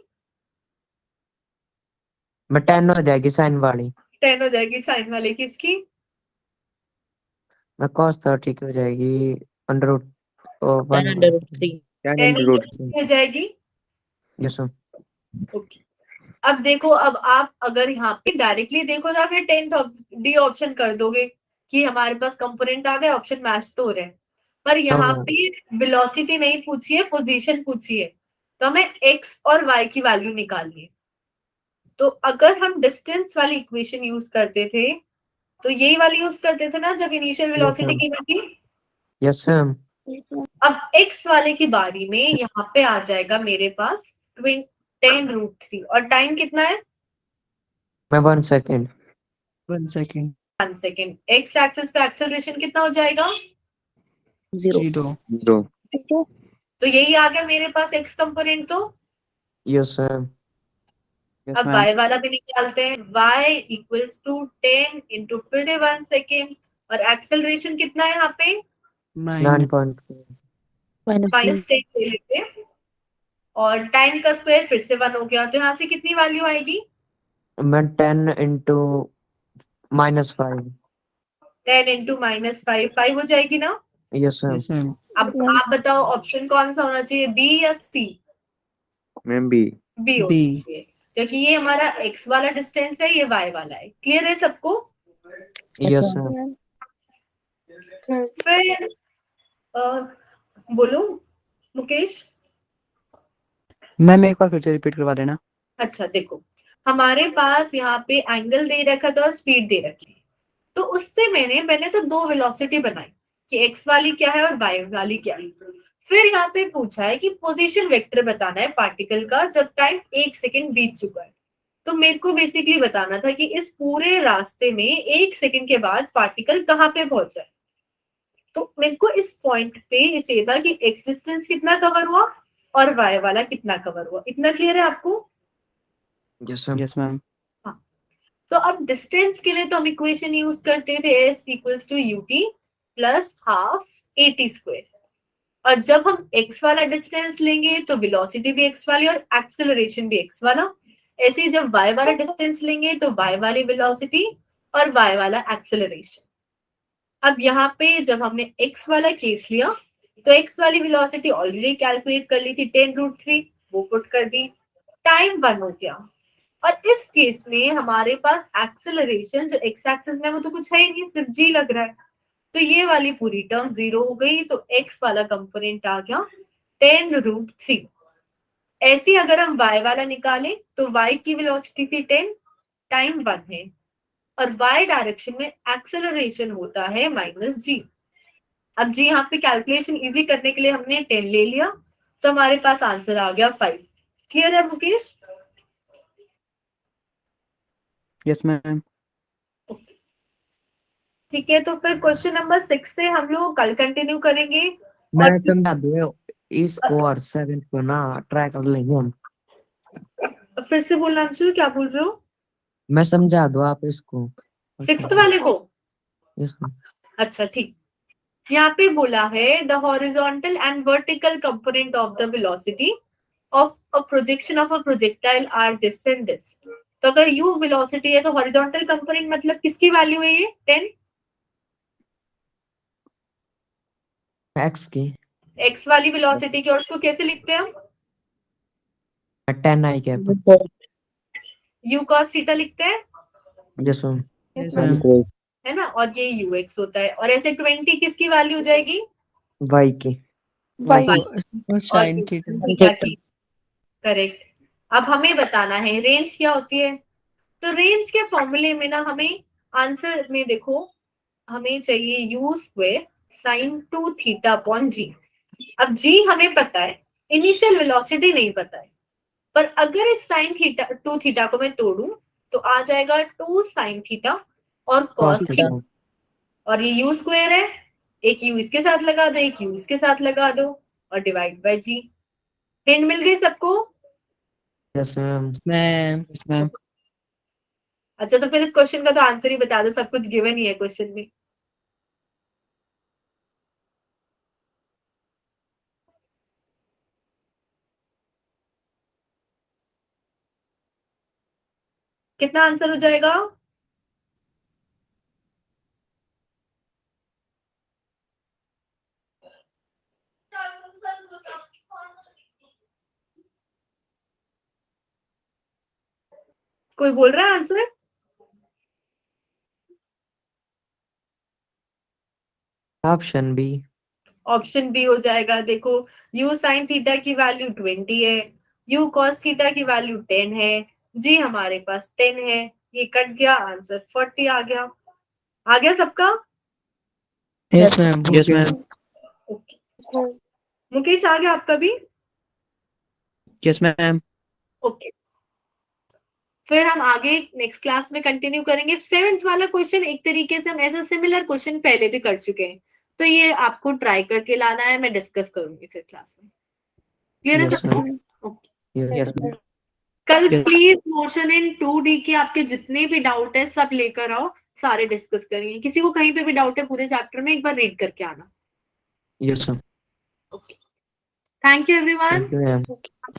मैं 10 हो जाएगी साइन वाली। 10 हो जाएगी साइन वाले की। इसकी मैं cos 30 की हो जाएगी अंडर रूट 10 under root 3. 10 हो जाएगी। Yes ma'am. ओके, अब देखो, अब आप अगर यहाँ पे डायरेक्टली देखो तो फिर 10th डी ऑप्शन कर दोगे कि हमारे पास कंपोनेंट आ गए, ऑप्शन मैच तो हो रहे हैं। पर यहाँ हाँ। पे वेलोसिटी नहीं पूछी है, पोजीशन पूछी है, तो हमें x और y की वैल्यू निकालनी है। तो अगर हम डिस्टेंस वाली इक्वेशन यूज करते थे तो यही वाली यूज करते थे ना, जब इनिशियल वेलोसिटी ma'am. गिवन थी। Yes ma'am. अब x वाले की बारी में यहाँ पे आ जाएगा मेरे पास 10√3 और टाइम कितना है? मैं 1 second. 1 second. 1 second. X axis पे एक्सेलरेशन कितना हो जाएगा? 0. 0. तो यही आ गया मेरे पास x कंपोनेंट। तो यस मैम। अब y वाला भी निकालते हैं। y इक्वल्स टू 10 इंटू फिर से 1 सेकेंड और एक्सेलरेशन कितना है यहाँ पे? 9. 9.4। Minus -10 G. ले लेते हैं और टाइम का स्क्वायर फिर से 1 हो गया, तो यहाँ से कितनी वैल्यू आएगी? मैं 10 इंटू -5। 10 इंटू -5 5 हो जाएगी ना। Yes ma'am. Yes, ma'am. अब आप बताओ ऑप्शन कौन सा होना चाहिए, बी या सी? Ma'am B. बी होना B. चाहिए, क्योंकि ये हमारा x वाला डिस्टेंस है, ये y वाला है। क्लियर है सबको? Yes ma'am. मैम। फिर बोलो मुकेश। मैम एक बार फिर से रिपीट करवा देना। अच्छा देखो, हमारे पास यहाँ पे एंगल दे रखा था और स्पीड दे रखी है। तो उससे मैंने तो 2 वेलोसिटी बनाई कि x वाली क्या है और y वाली क्या है। फिर यहाँ पे पूछा है कि पोजीशन वेक्टर बताना है पार्टिकल का जब टाइम 1 सेकंड बीत चुका है। तो मेरे को बेसिकली बताना था कि इस पूरे रास्ते में 1 सेकंड के बाद पार्टिकल कहाँ पे पहुंचा है। तो मेरे को इस पॉइंट पे ये चाहिए था कि x डिस्टेंस कितना कवर हुआ और y वाला कितना कवर हुआ। इतना क्लियर है आपको? Yes ma'am. Yes ma'am. तो अब डिस्टेंस के लिए तो हम इक्वेशन यूज करते थे s equals to ut plus half at square. और जब हम x वाला डिस्टेंस लेंगे तो वेलोसिटी भी x वाली और एक्सेलरेशन भी x वाला। ऐसे ही जब y वाला डिस्टेंस लेंगे तो y वाली वेलोसिटी और y वाला एक्सेलरेशन। अब यहाँ पे जब हमने x वाला केस लिया तो x वाली वेलोसिटी ऑलरेडी कैलकुलेट कर ली थी 10√3, वो पुट कर दी, टाइम 1 हो गया। और इस केस में हमारे पास एक्सेलरेशन जो x एक्सिस में वो तो कुछ है ही नहीं, सिर्फ g लग रहा है, तो ये वाली पूरी टर्म 0 हो गई। तो x वाला कंपोनेंट आ गया 10√3। ऐसे अगर हम y वाला निकालें तो y की वेलोसिटी थी 10, टाइम 1 है और y डायरेक्शन में एक्सेलरेशन होता है -g। अब जी यहाँ पे कैलकुलेशन इजी करने के लिए हमने 10 ले लिया, तो हमारे पास आंसर आ गया 5। क्लियर है मुकेश? Yes ma'am. ठीक है, तो फिर क्वेश्चन नंबर 6 से हम लोग कल कंटिन्यू करेंगे। मैं और समझा दूँ इसको और 7 को ना ट्राई कर लेंगे हम। फिर से बोलना अंशु, क्या बोल रहे हो? मैं समझा दूँ आप इसको। 6th वाले को? Yes ma'am. अच्छा ठीक। यहाँ पे बोला है the horizontal and vertical component of the velocity of a projection of a projectile are this and this. तो अगर u वेलोसिटी है तो हॉरिजॉन्टल कंपोनेंट मतलब किसकी वैल्यू है ये 10? एक्स की। x वाली वेलोसिटी की। और उसको कैसे लिखते हैं हम? 10 आई कैप। यू cos थीटा लिखते हैं, yes ma'am. Yes ma'am ma'am. कोई है ना, और ये ux होता है, और ऐसे 20 किसकी वैल्यू हो जाएगी, वाई की। वाई और साइन थीटा। थीटा की, करेक्ट। अब हमें बताना है रेंज क्या होती है। तो रेंज के फॉर्मूले में ना हमें आंसर में देखो, हमें चाहिए u square sine 2 theta upon g. अब जी हमें पता है, इनिशियल वेलोसिटी नहीं पता है, पर अगर इस साइन थीटा 2 थीटा को मैं तोड़ूं तो आ जाएगा 2 साइन थीटा और कॉस कॉस थीटा। थीटा, और ये यू स्क्वायर है, एक यू इसके साथ लगा दो, एक यू इसके साथ लगा दो, और डिवाइड बाय जी। हिंट मिल गई सबको। Yes ma'am. मैम। मैम अच्छा, तो फिर इस क्वेश्चन का तो आंसर ही बता दो, सब कुछ गिवन ही है क्वेश्चन में। कितना आंसर हो जाएगा, कोई बोल रहा है answer. Option B. Option B हो जाएगा। देखो, यू साइन थीटा की वैल्यू 20 है, यू कॉस थीटा की वैल्यू 10 है, जी हमारे पास 10 है, ये कट गया, आंसर 40 आ गया। आ गया सबका। Yes ma'am. Yes ma'am. Okay, Mukesh आ गया आपका भी। Yes ma'am. ओके, फिर हम आगे नेक्स्ट क्लास में कंटिन्यू करेंगे। 7th वाला क्वेश्चन एक तरीके से हम ऐसा सिमिलर क्वेश्चन पहले भी कर चुके हैं, तो ये आपको ट्राई करके लाना है, मैं डिस्कस करूंगी फिर क्लास में। क्लियर है यस सबको। मैम। Okay, yes ma'am. कल Yes. Please motion in 2D के आपके जितने भी डाउट है सब लेकर आओ, सारे डिस्कस करेंगे। किसी को कहीं पे भी डाउट है पूरे चैप्टर में, एक बार रीड करके आना। Yes ma'am. Okay, thank you everyone. Thank you ma'am.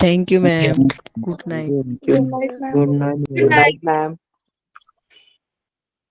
Thank you ma'am. Good night. Good night ma'am. Good night. Good night. Ma'am.